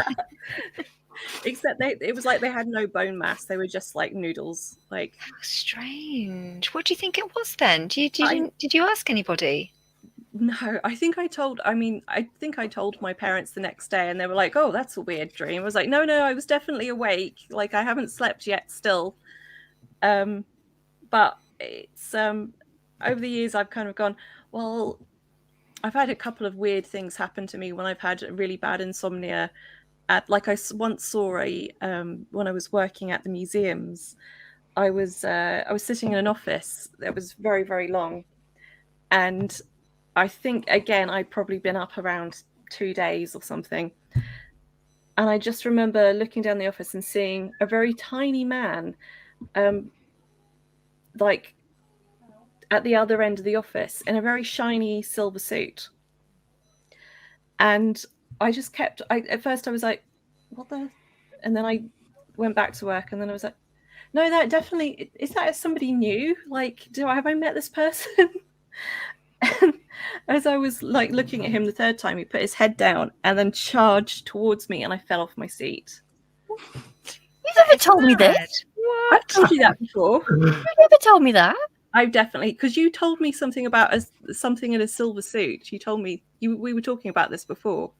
Except it was like they had no bone mass. They were just like noodles. Like, how strange. What do you think it was then? Did you ask anybody? No, I think I told my parents the next day, and they were like, "Oh, that's a weird dream." I was like, "No, I was definitely awake. Like, I haven't slept yet still." But it's over the years I've kind of gone, well, I've had a couple of weird things happen to me when I've had really bad insomnia. once saw a when I was working at the museums, I was sitting in an office that was very, very long, and I think again I'd probably been up around 2 days or something, and I just remember looking down the office and seeing a very tiny man, like at the other end of the office in a very shiny silver suit, and I just kept. At first I was like, "What the?" And then I went back to work, and then I was like, "No, that definitely is that somebody new? Like, have I met this person?" And as I was like looking at him the third time, he put his head down and then charged towards me, and I fell off my seat. You never told me this. What? I've told you that before. You never told me that. I've definitely, because you told me something about something in a silver suit. You told me we were talking about this before.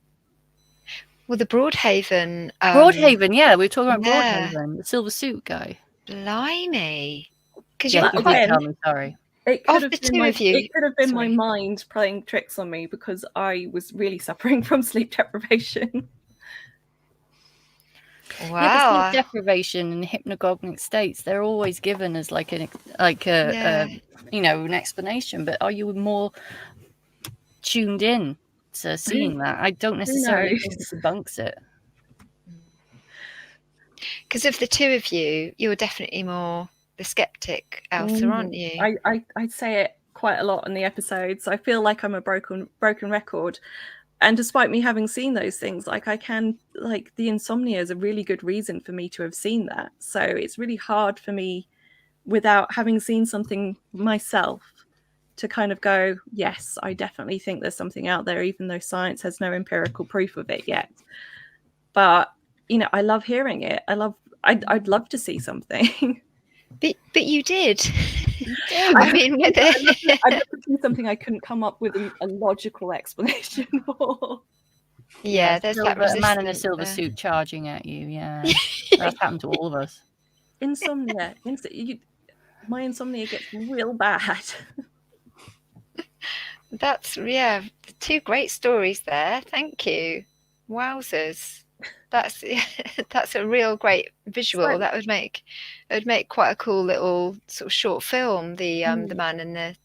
Well, the Broadhaven. Broadhaven, yeah, we were talking about yeah. Broadhaven, the silver suit guy. Blimey. Because Yeah, you're you did tell me. Sorry. It could Of have the been two my, of you- it could have been my sorry. mind playing tricks on me because I was really suffering from sleep deprivation. Yeah, but wow. sleep deprivation and hypnagogic states, they're always given as like an explanation. But are you more tuned in to seeing that? I don't necessarily think it debunks it. Because of the two of you, you're definitely more the skeptic, Ailsa, aren't you? I say it quite a lot in the episodes. I feel like I'm a broken record. And despite me having seen those things, the insomnia is a really good reason for me to have seen that. So it's really hard for me, without having seen something myself, to kind of go, yes, I definitely think there's something out there, even though science has no empirical proof of it yet. But, I love hearing it. I'd love to see something. But you did. I mean, I'd love to see something I couldn't come up with a logical explanation for. Yeah, there's that a man in a resistance silver there. suit charging at you. Yeah, that's happened to all of us. Insomnia. My insomnia gets real bad. That's two great stories there. Thank you. Wowzers. That's a real great visual. So- That would make quite a cool little sort of short film. The man in the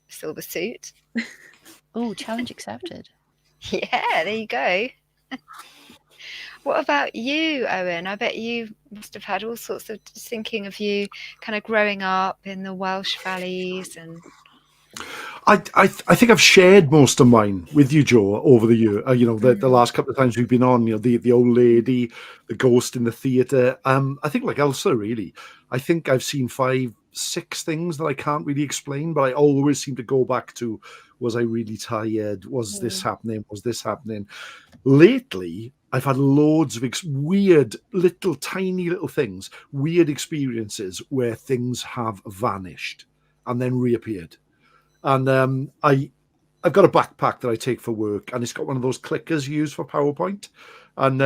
silver suit. Oh, challenge accepted. Yeah, there you go. What about you, Owen? I bet you must have had all sorts of thinking of you kind of growing up in the Welsh valleys and. I think I've shared most of mine with you, Joe, over the year. The last couple of times we've been on, the old lady, the ghost in the theatre. I think like Ailsa, really. I think I've seen 5, 6 things that I can't really explain, but I always seem to go back to: was I really tired? Was this happening? Was this happening? Lately, I've had loads of weird, tiny little things, weird experiences where things have vanished and then reappeared. And I've got a backpack that I take for work, and it's got one of those clickers you use for PowerPoint. And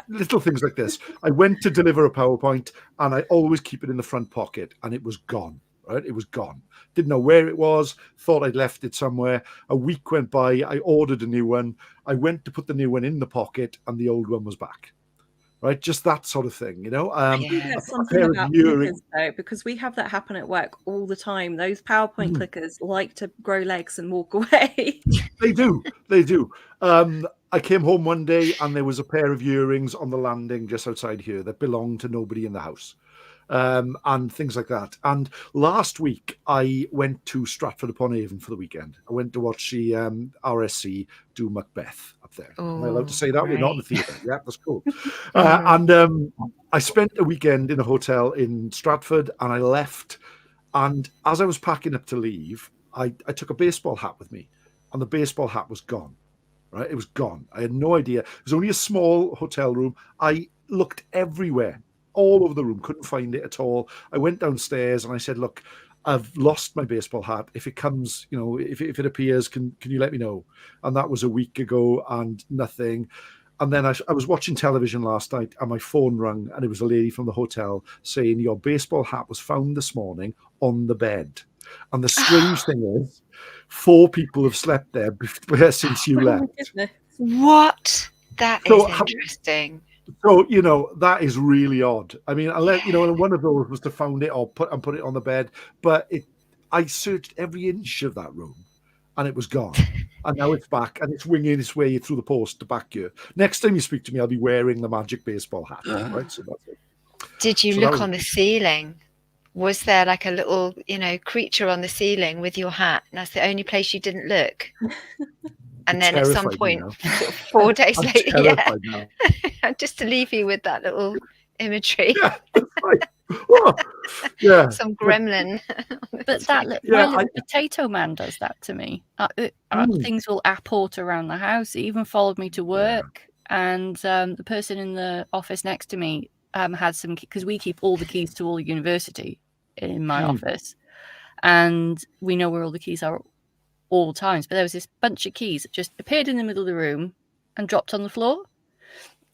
little things like this. I went to deliver a PowerPoint, and I always keep it in the front pocket, and it was gone. Right, it was gone. Didn't know where it was. Thought I'd left it somewhere. A week went by. I ordered a new one. I went to put the new one in the pocket, and the old one was back. Right, just that sort of thing, I think that's something about clickers, though, because we have that happen at work all the time. Those PowerPoint clickers like to grow legs and walk away. They do. I came home one day and there was a pair of earrings on the landing just outside here that belonged to nobody in the house. And things like that. And last week, I went to Stratford-upon-Avon for the weekend. I went to watch the RSC do Macbeth up there. Am I allowed to say that? Right. We're not in the theatre. Yeah, that's cool. And I spent a weekend in a hotel in Stratford, and I left. And as I was packing up to leave, I took a baseball hat with me, and the baseball hat was gone. Right, it was gone. I had no idea. It was only a small hotel room. I looked everywhere, all over the room, couldn't find it at all. I went downstairs and I said, look, I've lost my baseball hat. If it comes, if it appears, can you let me know? And that was a week ago, and nothing. And then I was watching television last night, and my phone rang, and it was a lady from the hotel saying, your baseball hat was found this morning on the bed. And the strange thing is, 4 people have slept there since you left. What? That So is interesting. So, that is really odd. I mean, unless, one of those was to found it or put it on the bed, but I searched every inch of that room and it was gone. And now it's back and it's winging its way through the post to back here. Next time you speak to me, I'll be wearing the magic baseball hat, right? So that's it. Did you So look on the ceiling? Was there like a little, creature on the ceiling with your hat? And that's the only place you didn't look. And then at some point, sort of 4 days I'm later, terrified now. just to leave you with that little imagery. Yeah, that's right. Oh, yeah. Some gremlin. But my little potato man does that to me. Things will apport around the house. It even followed me to work. Yeah. And the person in the office next to me had some, because we keep all the keys to all the university in my office. And we know where all the keys are all times. But there was this bunch of keys that just appeared in the middle of the room and dropped on the floor.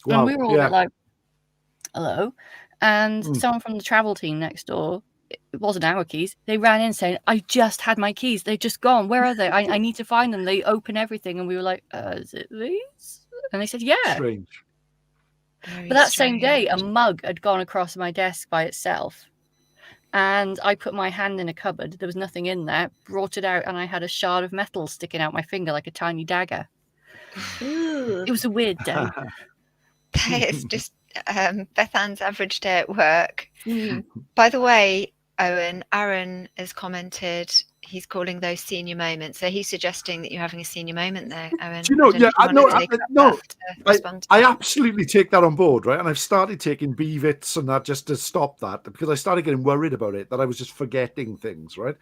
Wow. And we were all like, hello. And someone from the travel team next door, it wasn't our keys, they ran in saying, I just had my keys. They're just gone. Where are they? I need to find them. They open everything. And we were like, is it these? And they said, yeah. Strange. But that same day, a mug had gone across my desk by itself. And I put my hand in a cupboard. There was nothing in there. Brought it out, and I had a shard of metal sticking out my finger like a tiny dagger. It was a weird day. It's just Bethan's average day at work. By the way, Owen, Aaron has commented he's calling those senior moments. So he's suggesting that you're having a senior moment there, Owen. I absolutely take that on board, right? And I've started taking BVITs and that just to stop that, because I started getting worried about it, that I was just forgetting things, right?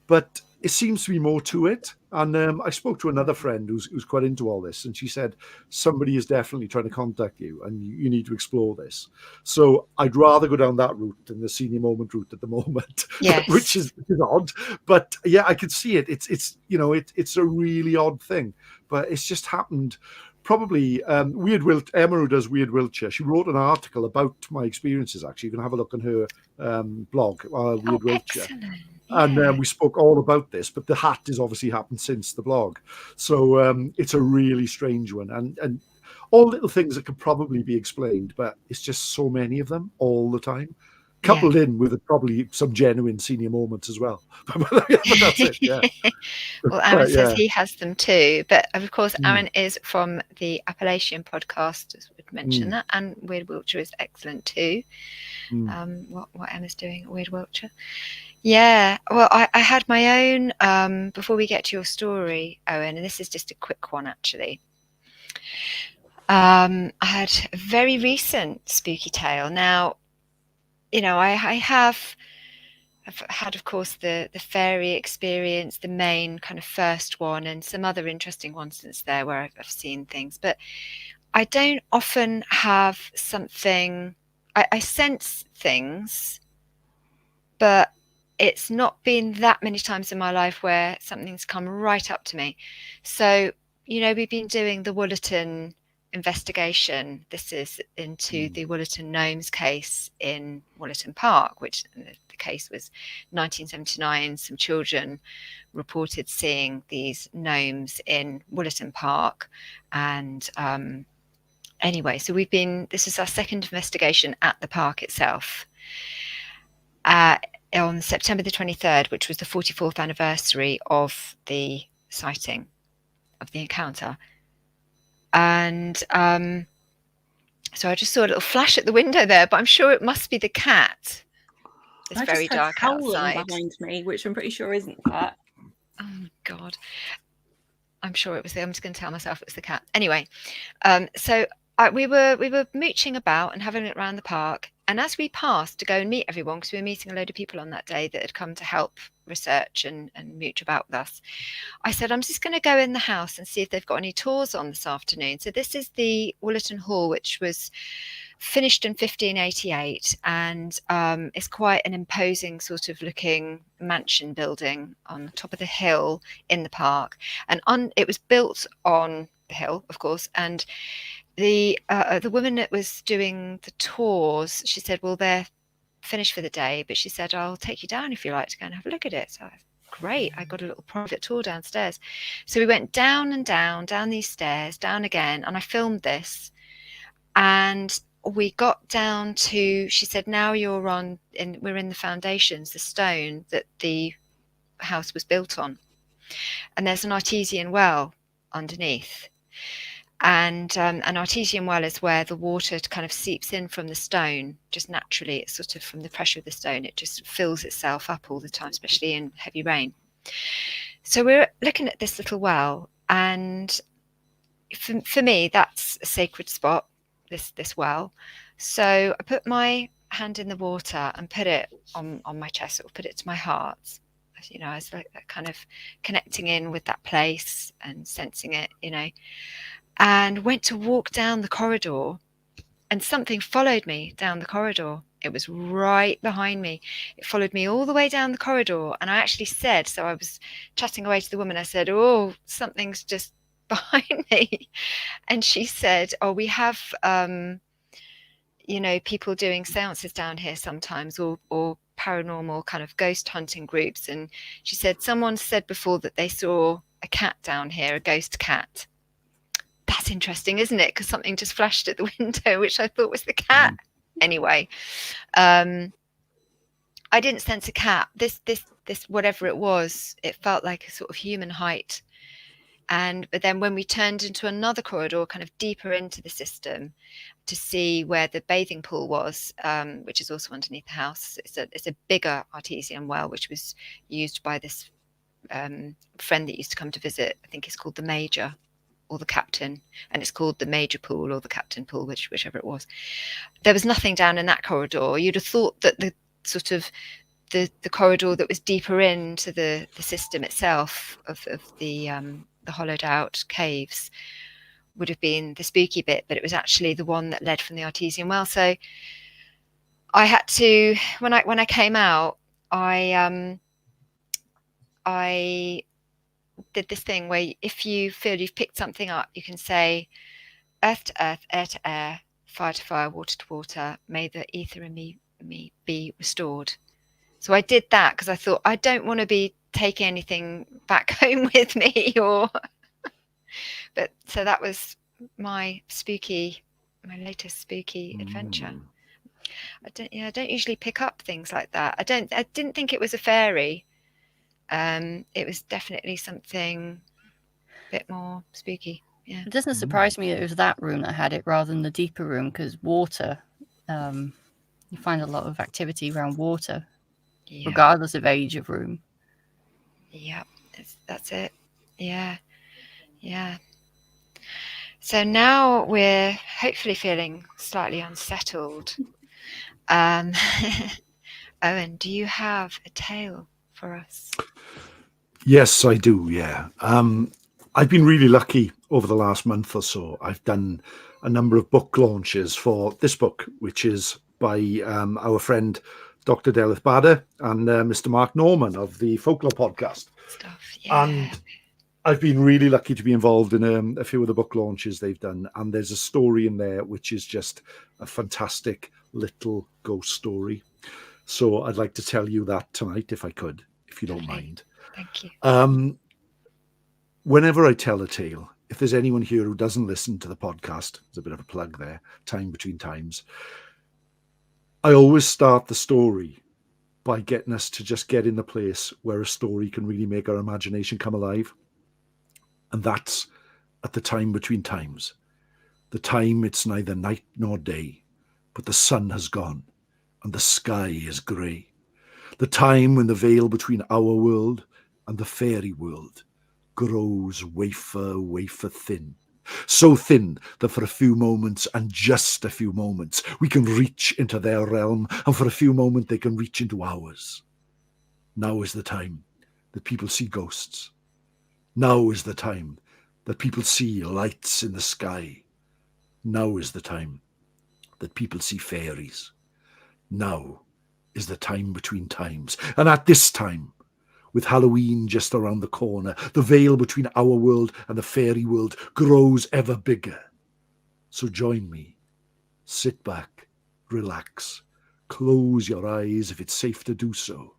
But it seems to be more to it. And I spoke to another friend who's quite into all this, and she said, somebody is definitely trying to contact you and you need to explore this. So I'd rather go down that route than the senior moment route at the moment, yes. which is odd. But yeah, I could see it. It's a really odd thing, but it's just happened. Probably Emma, who does Weird Wiltshire, she wrote an article about my experiences, actually. You can have a look on her blog, Weird Wiltshire. Excellent. Yeah. And we spoke all about this, but the hat has obviously happened since the blog. So it's a really strange one. And all little things that could probably be explained, but it's just so many of them all the time. Coupled in with probably some genuine senior moments as well. But that's it, yeah. Well, Aaron says he has them too. But of course, Aaron is from the Appalachian podcast, as we'd mentioned that. And Weird Wiltshire is excellent too. What Emma's doing at Weird Wiltshire. Yeah, well, I had my own, before we get to your story, Owen, and this is just a quick one, actually. I had a very recent spooky tale. Now, I've had, of course, the fairy experience, the main kind of first one, and some other interesting ones since there where I've seen things. But I don't often have something, I sense things, but it's not been that many times in my life where something's come right up to me. So, we've been doing the Woollerton investigation. This is into the Woollerton Gnomes case in Woollerton Park, which the case was 1979. Some children reported seeing these gnomes in Woollerton Park. And anyway, so this is our second investigation at the park itself. On September the 23rd, which was the 44th anniversary of the sighting, of the encounter. And so I just saw a little flash at the window there, but I'm sure it must be the cat. It's very dark outside. Behind me, which I'm pretty sure isn't that. Oh, God. I'm sure it was I'm just going to tell myself it was the cat. Anyway, so we were mooching about and having it around the park. And as we passed to go and meet everyone, because we were meeting a load of people on that day that had come to help research and mooch about with us, I said, I'm just going to go in the house and see if they've got any tours on this afternoon. So this is the Woollerton Hall, which was finished in 1588, and it's quite an imposing sort of looking mansion building on the top of the hill in the park. And it was built on the hill, of course, and the woman that was doing the tours, she said, well, they're finished for the day, but she said, I'll take you down if you like to go and have a look at it. So I great, I got a little private tour downstairs. So we went down and down these stairs, down again, and I filmed this. And we got down to, she said, now we're in the foundations, the stone that the house was built on. And there's an artesian well underneath. And an artesian well is where the water kind of seeps in from the stone, just naturally. It's sort of from the pressure of the stone, it just fills itself up all the time, especially in heavy rain. So we're looking at this little well, and for me, that's a sacred spot, this well. So I put my hand in the water and put it on my chest, or put it to my heart. You know, I was like kind of connecting in with that place and sensing it, you know. And went to walk down the corridor, and something followed me down the corridor. It was right behind me. It followed me all the way down the corridor. And I actually said, so I was chatting away to the woman, I said, oh, something's just behind me. And she said, oh, we have, you know, people doing seances down here sometimes, or paranormal kind of ghost hunting groups. And she said, someone said before that they saw a cat down here, a ghost cat. That's interesting, isn't it? Because something just flashed at the window, which I thought was the cat. Anyway, I didn't sense a cat. This whatever it was, it felt like a sort of human height. But then when we turned into another corridor, kind of deeper into the system, to see where the bathing pool was, which is also underneath the house. It's a bigger artesian well, which was used by this friend that used to come to visit. I think it's called the Major, or the Captain, and it's called the Major Pool or the Captain Pool, whichever it was. There was nothing down in that corridor. You'd have thought that the sort of the corridor that was deeper into the system itself of the hollowed out caves would have been the spooky bit, but it was actually the one that led from the artesian well. So I had to, when I came out, I did this thing where if you feel you've picked something up, you can say, earth to earth, air to air, fire to fire, water to water, may the ether in me be restored. So I did that because I thought, I don't want to be taking anything back home with me, but so that was my latest spooky adventure. I don't usually pick up things like that. I didn't think it was a fairy. It was definitely something a bit more spooky. Yeah. It doesn't surprise me that it was that room that had it rather than the deeper room, because water, you find a lot of activity around water, regardless of age of room. Yeah, that's it. Yeah. So now we're hopefully feeling slightly unsettled. Owen, do you have a tale for us? Yes, I do. Yeah. I've been really lucky over the last month or so. I've done a number of book launches for this book, which is by our friend Dr. Delyth and Mr. Mark Norman of the Folklore Podcast. And I've been really lucky to be involved in a few of the book launches they've done. And there's a story in there which is just a fantastic little ghost story. So I'd like to tell you that tonight, if I could, if you don't mind. Thank you. Whenever I tell a tale, if there's anyone here who doesn't listen to the podcast, there's a bit of a plug there, time between times, I always start the story by getting us to just get in the place where a story can really make our imagination come alive. And that's at the time between times. The time it's neither night nor day, but the sun has gone and the sky is grey. The time when the veil between our world and the fairy world grows wafer thin. So thin that for a few moments, and just a few moments, we can reach into their realm, and for a few moments they can reach into ours. Now is the time that people see ghosts. Now is the time that people see lights in the sky. Now is the time that people see fairies. Now is the time between times. And at this time, with Halloween just around the corner, the veil between our world and the fairy world grows ever bigger. So join me. Sit back, relax, close your eyes if it's safe to do so,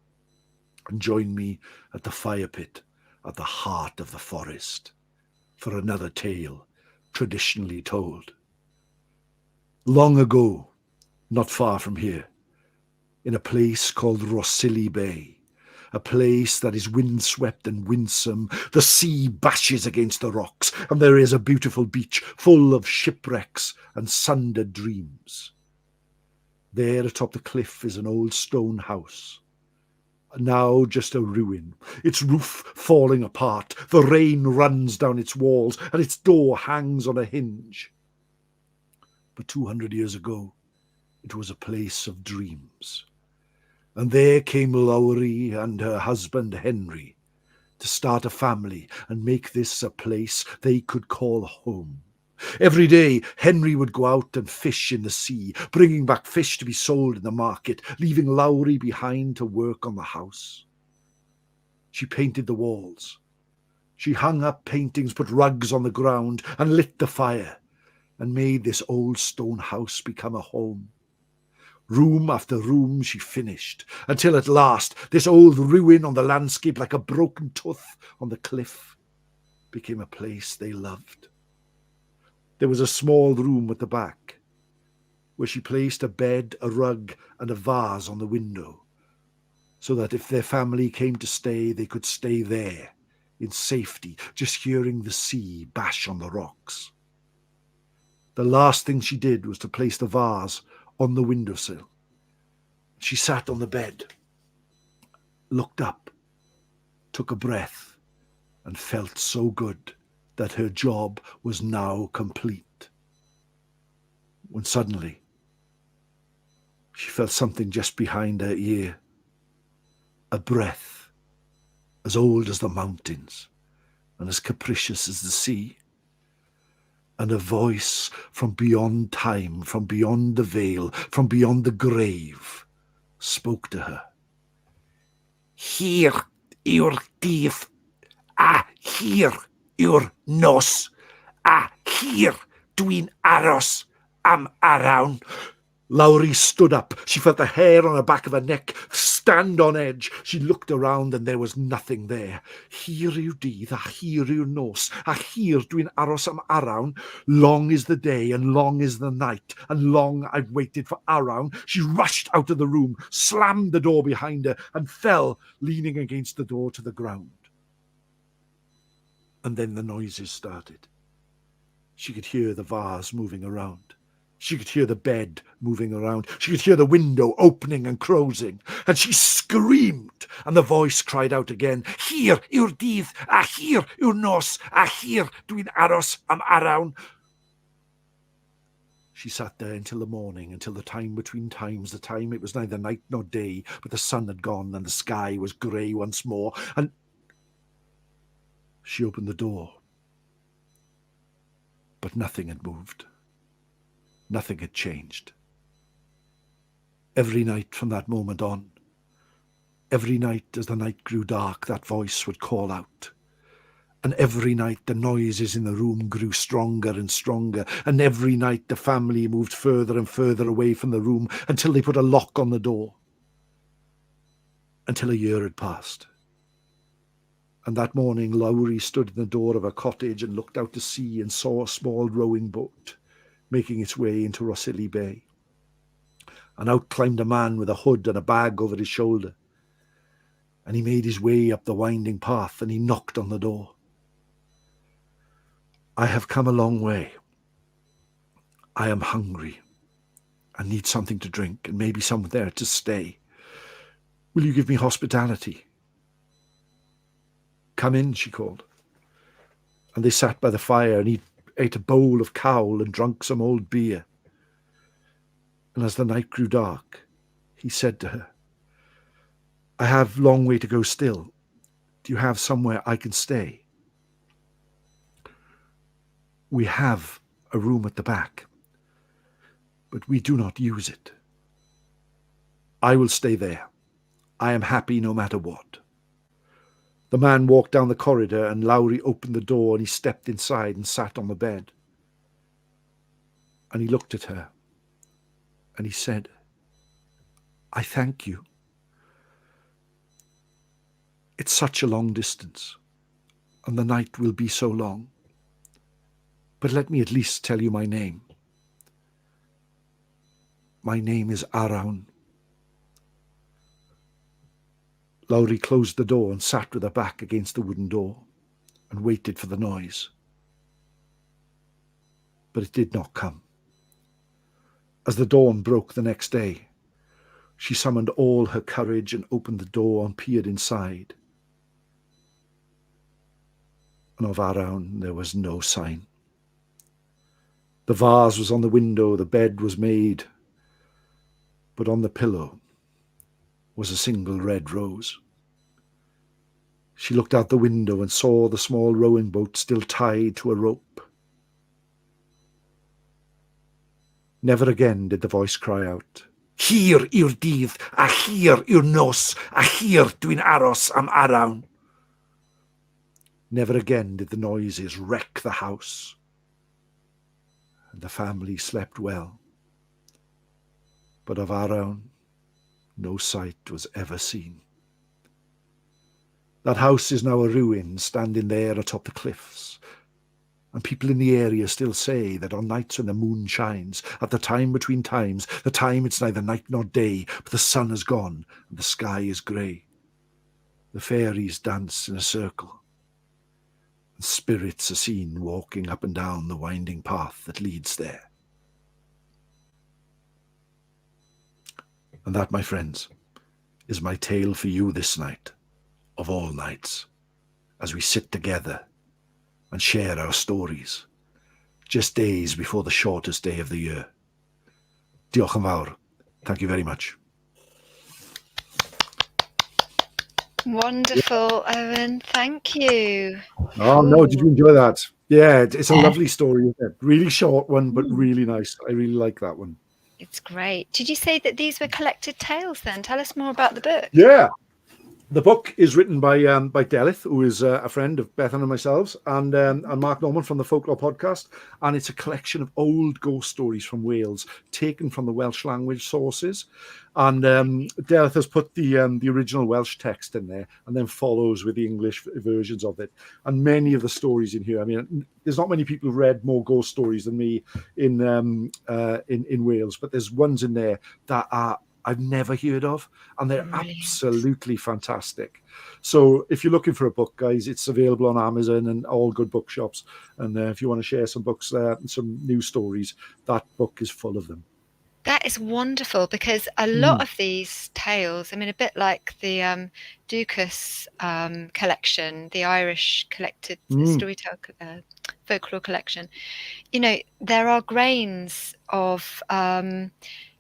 and join me at the fire pit at the heart of the forest for another tale traditionally told. Long ago, not far from here, in a place called Rhossili Bay, a place that is windswept and winsome. The sea bashes against the rocks, and there is a beautiful beach full of shipwrecks and sundered dreams. There atop the cliff is an old stone house, now just a ruin, its roof falling apart. The rain runs down its walls, and its door hangs on a hinge. But 200 years ago, it was a place of dreams. And there came Lowry and her husband Henry to start a family and make this a place they could call home. Every day, Henry would go out and fish in the sea, bringing back fish to be sold in the market, leaving Lowry behind to work on the house. She painted the walls. She hung up paintings, put rugs on the ground, and lit the fire, and made this old stone house become a home. Room after room she finished, until at last this old ruin on the landscape, like a broken tooth on the cliff, became a place they loved. There was a small room at the back, where she placed a bed, a rug, and a vase on the window, so that if their family came to stay, they could stay there, in safety, just hearing the sea bash on the rocks. The last thing she did was to place the vase on the windowsill. She sat on the bed, looked up, took a breath, and felt so good that her job was now complete. When suddenly, she felt something just behind her ear, a breath as old as the mountains and as capricious as the sea, and a voice from beyond time, from beyond the veil, from beyond the grave, spoke to her. Here yw'r dydd, a here yw'r nos, a here dwi'n aros am arawn. Lowry stood up. She felt the hair on the back of her neck stand on edge. She looked around and there was nothing there. Here yw dydd, a here yw'r nos, a here dwi'n aros am arawn. Long is the day and long is the night, and long I've waited for arawn. She rushed out of the room, slammed the door behind her, and fell, leaning against the door, to the ground. And then the noises started. She could hear the vase moving around. She could hear the bed moving around. She could hear the window opening and closing. And she screamed, and the voice cried out again, Here yw'r dydd, a here yw'r nos, a here dwi'n aros am arawn. She sat there until the morning, until the time between times, the time it was neither night nor day, but the sun had gone and the sky was grey once more. And she opened the door. But nothing had moved. Nothing had changed. Every night from that moment on, every night as the night grew dark, that voice would call out. And every night the noises in the room grew stronger and stronger. And every night the family moved further and further away from the room until they put a lock on the door. Until a year had passed. And that morning Lowry stood in the door of a cottage and looked out to sea and saw a small rowing boat making its way into Rhossili Bay. And out climbed a man with a hood and a bag over his shoulder. And he made his way up the winding path and he knocked on the door. I have come a long way. I am hungry and need something to drink and maybe somewhere to stay. Will you give me hospitality? Come in, she called. And they sat by the fire and he ate a bowl of cawl and drunk some old beer. And as the night grew dark, he said to her, I have a long way to go still. Do you have somewhere I can stay? We have a room at the back, but we do not use it. I will stay there. I am happy no matter what. The man walked down the corridor and Lowry opened the door and he stepped inside and sat on the bed. And he looked at her and he said, I thank you. It's such a long distance, and the night will be so long. But let me at least tell you my name. My name is Arawn. Lowry closed the door and sat with her back against the wooden door and waited for the noise. But it did not come. As the dawn broke the next day, she summoned all her courage and opened the door and peered inside. And of Arawn there was no sign. The vase was on the window, the bed was made, but on the pillow was a single red rose. She looked out the window and saw the small rowing boat still tied to a rope. Never again did the voice cry out, "Here yw'r dydd, a here yw'r nos, a here dwi'n aros am Arawn." Never again did the noises wreck the house, and the family slept well. But of Arawn, no sight was ever seen. That house is now a ruin, standing there atop the cliffs. And people in the area still say that on nights when the moon shines, at the time between times, the time it's neither night nor day, but the sun has gone and the sky is grey. The fairies dance in a circle, and spirits are seen walking up and down the winding path that leads there. And that, my friends, is my tale for you this night, of all nights, as we sit together and share our stories, just days before the shortest day of the year. Diolch yn fawr. Thank you very much. Wonderful, Owen. Thank you. Oh, no, did you enjoy that? Yeah, it's a lovely story, isn't it? Really short one, but really nice. I really like that one. It's great. Did you say that these were collected tales then? Tell us more about the book. Yeah. The book is written by Delyth, who is a friend of Bethan and myself, and Mark Norman from the Folklore Podcast. And it's a collection of old ghost stories from Wales, taken from the Welsh language sources. And Delyth has put the original Welsh text in there, and then follows with the English versions of it. And many of the stories in here, I mean, there's not many people who've read more ghost stories than me in Wales, but there's ones in there that I've never heard of, and they're absolutely fantastic. So if you're looking for a book, guys, it's available on Amazon and all good bookshops. And if you want to share some books there, some new stories, that book is full of them. That is wonderful, because a lot of these tales, I mean, a bit like the Dukas collection, the Irish collected storytell folklore collection, you know, there are grains of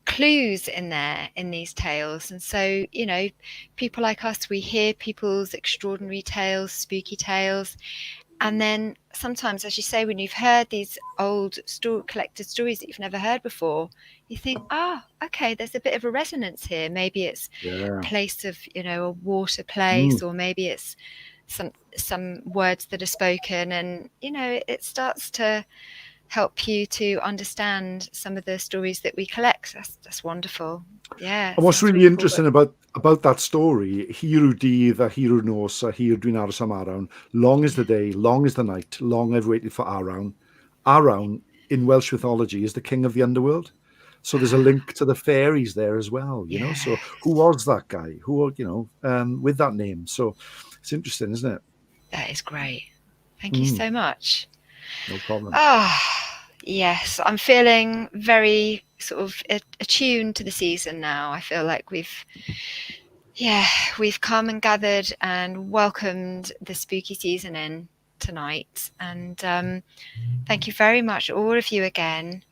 clues in there in these tales. And so, you know, people like us, we hear people's extraordinary tales, spooky tales, and then sometimes, as you say, when you've heard these old collected stories that you've never heard before, you think, okay, there's a bit of a resonance here. Maybe it's a place of, you know, a water place, or maybe it's some words that are spoken, and, you know, it starts to help you to understand some of the stories that we collect. That's wonderful. Yeah. And what's really interesting about that story, here yw dydd, a here yw'r nos, a here dwi'n aros am Arawn. Long is the day, long is the night, long I've waited for Arawn. Arawn, in Welsh mythology, is the king of the underworld. So there's a link to the fairies there as well, you know. So who was that guy? Who, you know, with that name? So it's interesting, isn't it? That is great. Thank you so much. No problem. Yes, I'm feeling very sort of attuned to the season now. I feel like we've come and gathered and welcomed the spooky season in tonight. And thank you very much, all of you, again,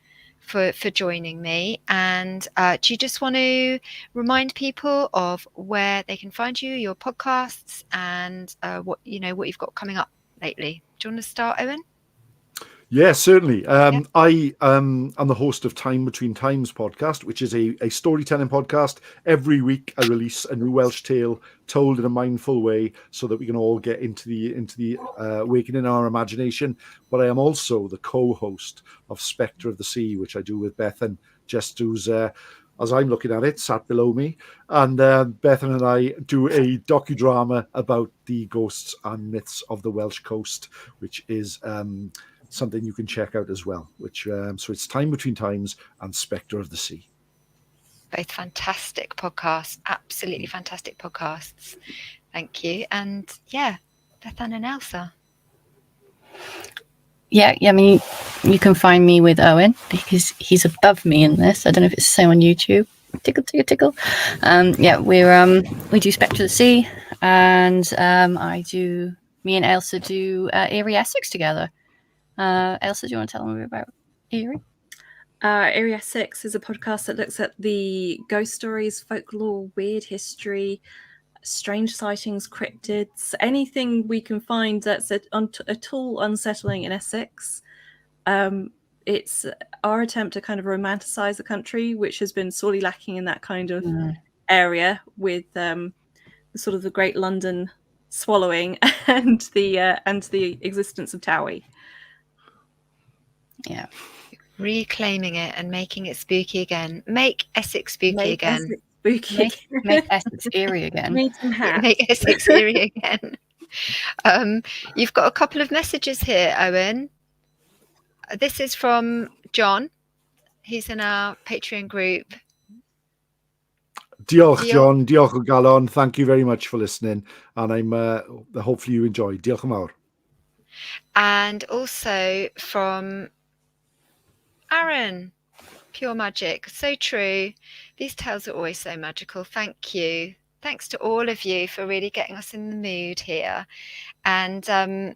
for joining me. And do you just want to remind people of where they can find you, your podcasts, and what you've got coming up lately? Do you want to start, Owen? Yes, certainly. I am the host of Time Between Times podcast, which is a storytelling podcast. Every week I release a new Welsh tale told in a mindful way so that we can all get into the awakening our imagination. But I am also the co-host of Spectre of the Sea, which I do with Bethan, just who's as I'm looking at it, sat below me. And Bethan and I do a docudrama about the ghosts and myths of the Welsh coast, which is something you can check out as well. Which so it's Time Between Times and Spectre of the Sea. Both fantastic podcasts, absolutely fantastic podcasts. Thank you. And yeah, Bethan and Ailsa. Yeah, I mean, you can find me with Owen because he's above me in this. I don't know if it's the same on YouTube. Tickle, tickle, tickle. Yeah, we do Spectre of the Sea, and me and Ailsa do Eerie Essex together. Ailsa, do you want to tell me about Eerie? Eerie Essex is a podcast that looks at the ghost stories, folklore, weird history, strange sightings, cryptids, anything we can find that's at all unsettling in Essex. It's our attempt to kind of romanticize the country, which has been sorely lacking in that kind of area, with sort of the Great London swallowing and the existence of Towie. Yeah. Reclaiming it and making it spooky again. Make Essex spooky again. Essex spooky. Make Essex eerie again. Make Essex eerie again. You've got a couple of messages here, Owen. This is from John. He's in our Patreon group. Diolch, John. Diolch o galon. Thank you very much for listening. And I'm hopefully you enjoy. Diolch yn fawr. And also from Aaron, Pure Magic. So true. These tales are always so magical. Thank you. Thanks to all of you for really getting us in the mood here. And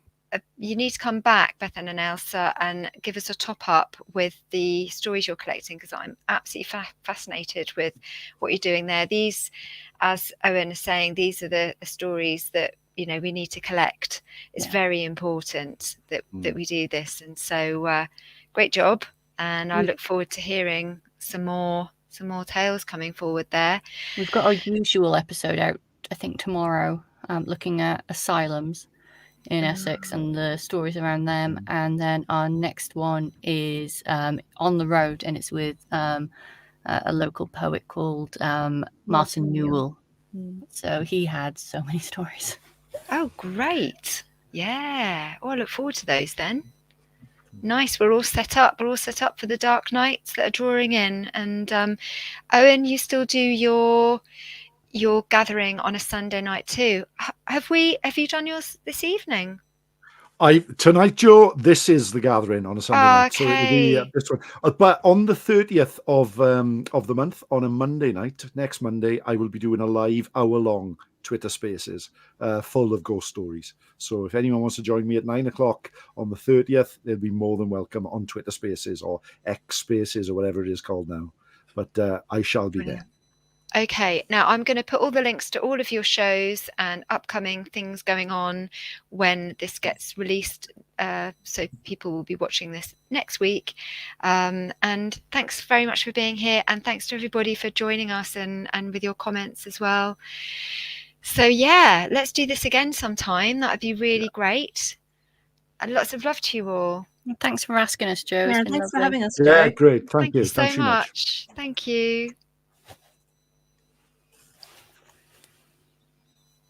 you need to come back, Bethan and Ailsa, and give us a top up with the stories you're collecting, because I'm absolutely fascinated with what you're doing there. These, as Owen is saying, these are the stories that we need to collect. It's very important that we do this, and so great job. And I look forward to hearing some more tales coming forward there. We've got our usual episode out, I think, tomorrow, looking at asylums in Essex and the stories around them. And then our next one is On the Road, and it's with a local poet called Martin Newell. So he had so many stories. Oh, great. Yeah. Oh, I look forward to those then. Nice. We're all set up. We're all set up for the dark nights that are drawing in. And Owen, you still do your gathering on a Sunday night too. Have you done yours this evening? Tonight, Joe, this is the gathering on a Sunday night. So it'll be this one. But on the 30th of the month, on a Monday night, next Monday, I will be doing a live hour-long Twitter Spaces full of ghost stories. So if anyone wants to join me at 9 o'clock on the 30th, they'll be more than welcome on Twitter Spaces or X Spaces or whatever it is called now. But I shall be there. Okay, now I'm going to put all the links to all of your shows and upcoming things going on when this gets released, so people will be watching this next week. And thanks very much for being here, and thanks to everybody for joining us and with your comments as well. So yeah, let's do this again sometime. That would be really great. And lots of love to you all. Thanks for asking us, Joe. Yeah, thanks for having us, Joe. Yeah, great. Thank you. Thanks so much. Thank you.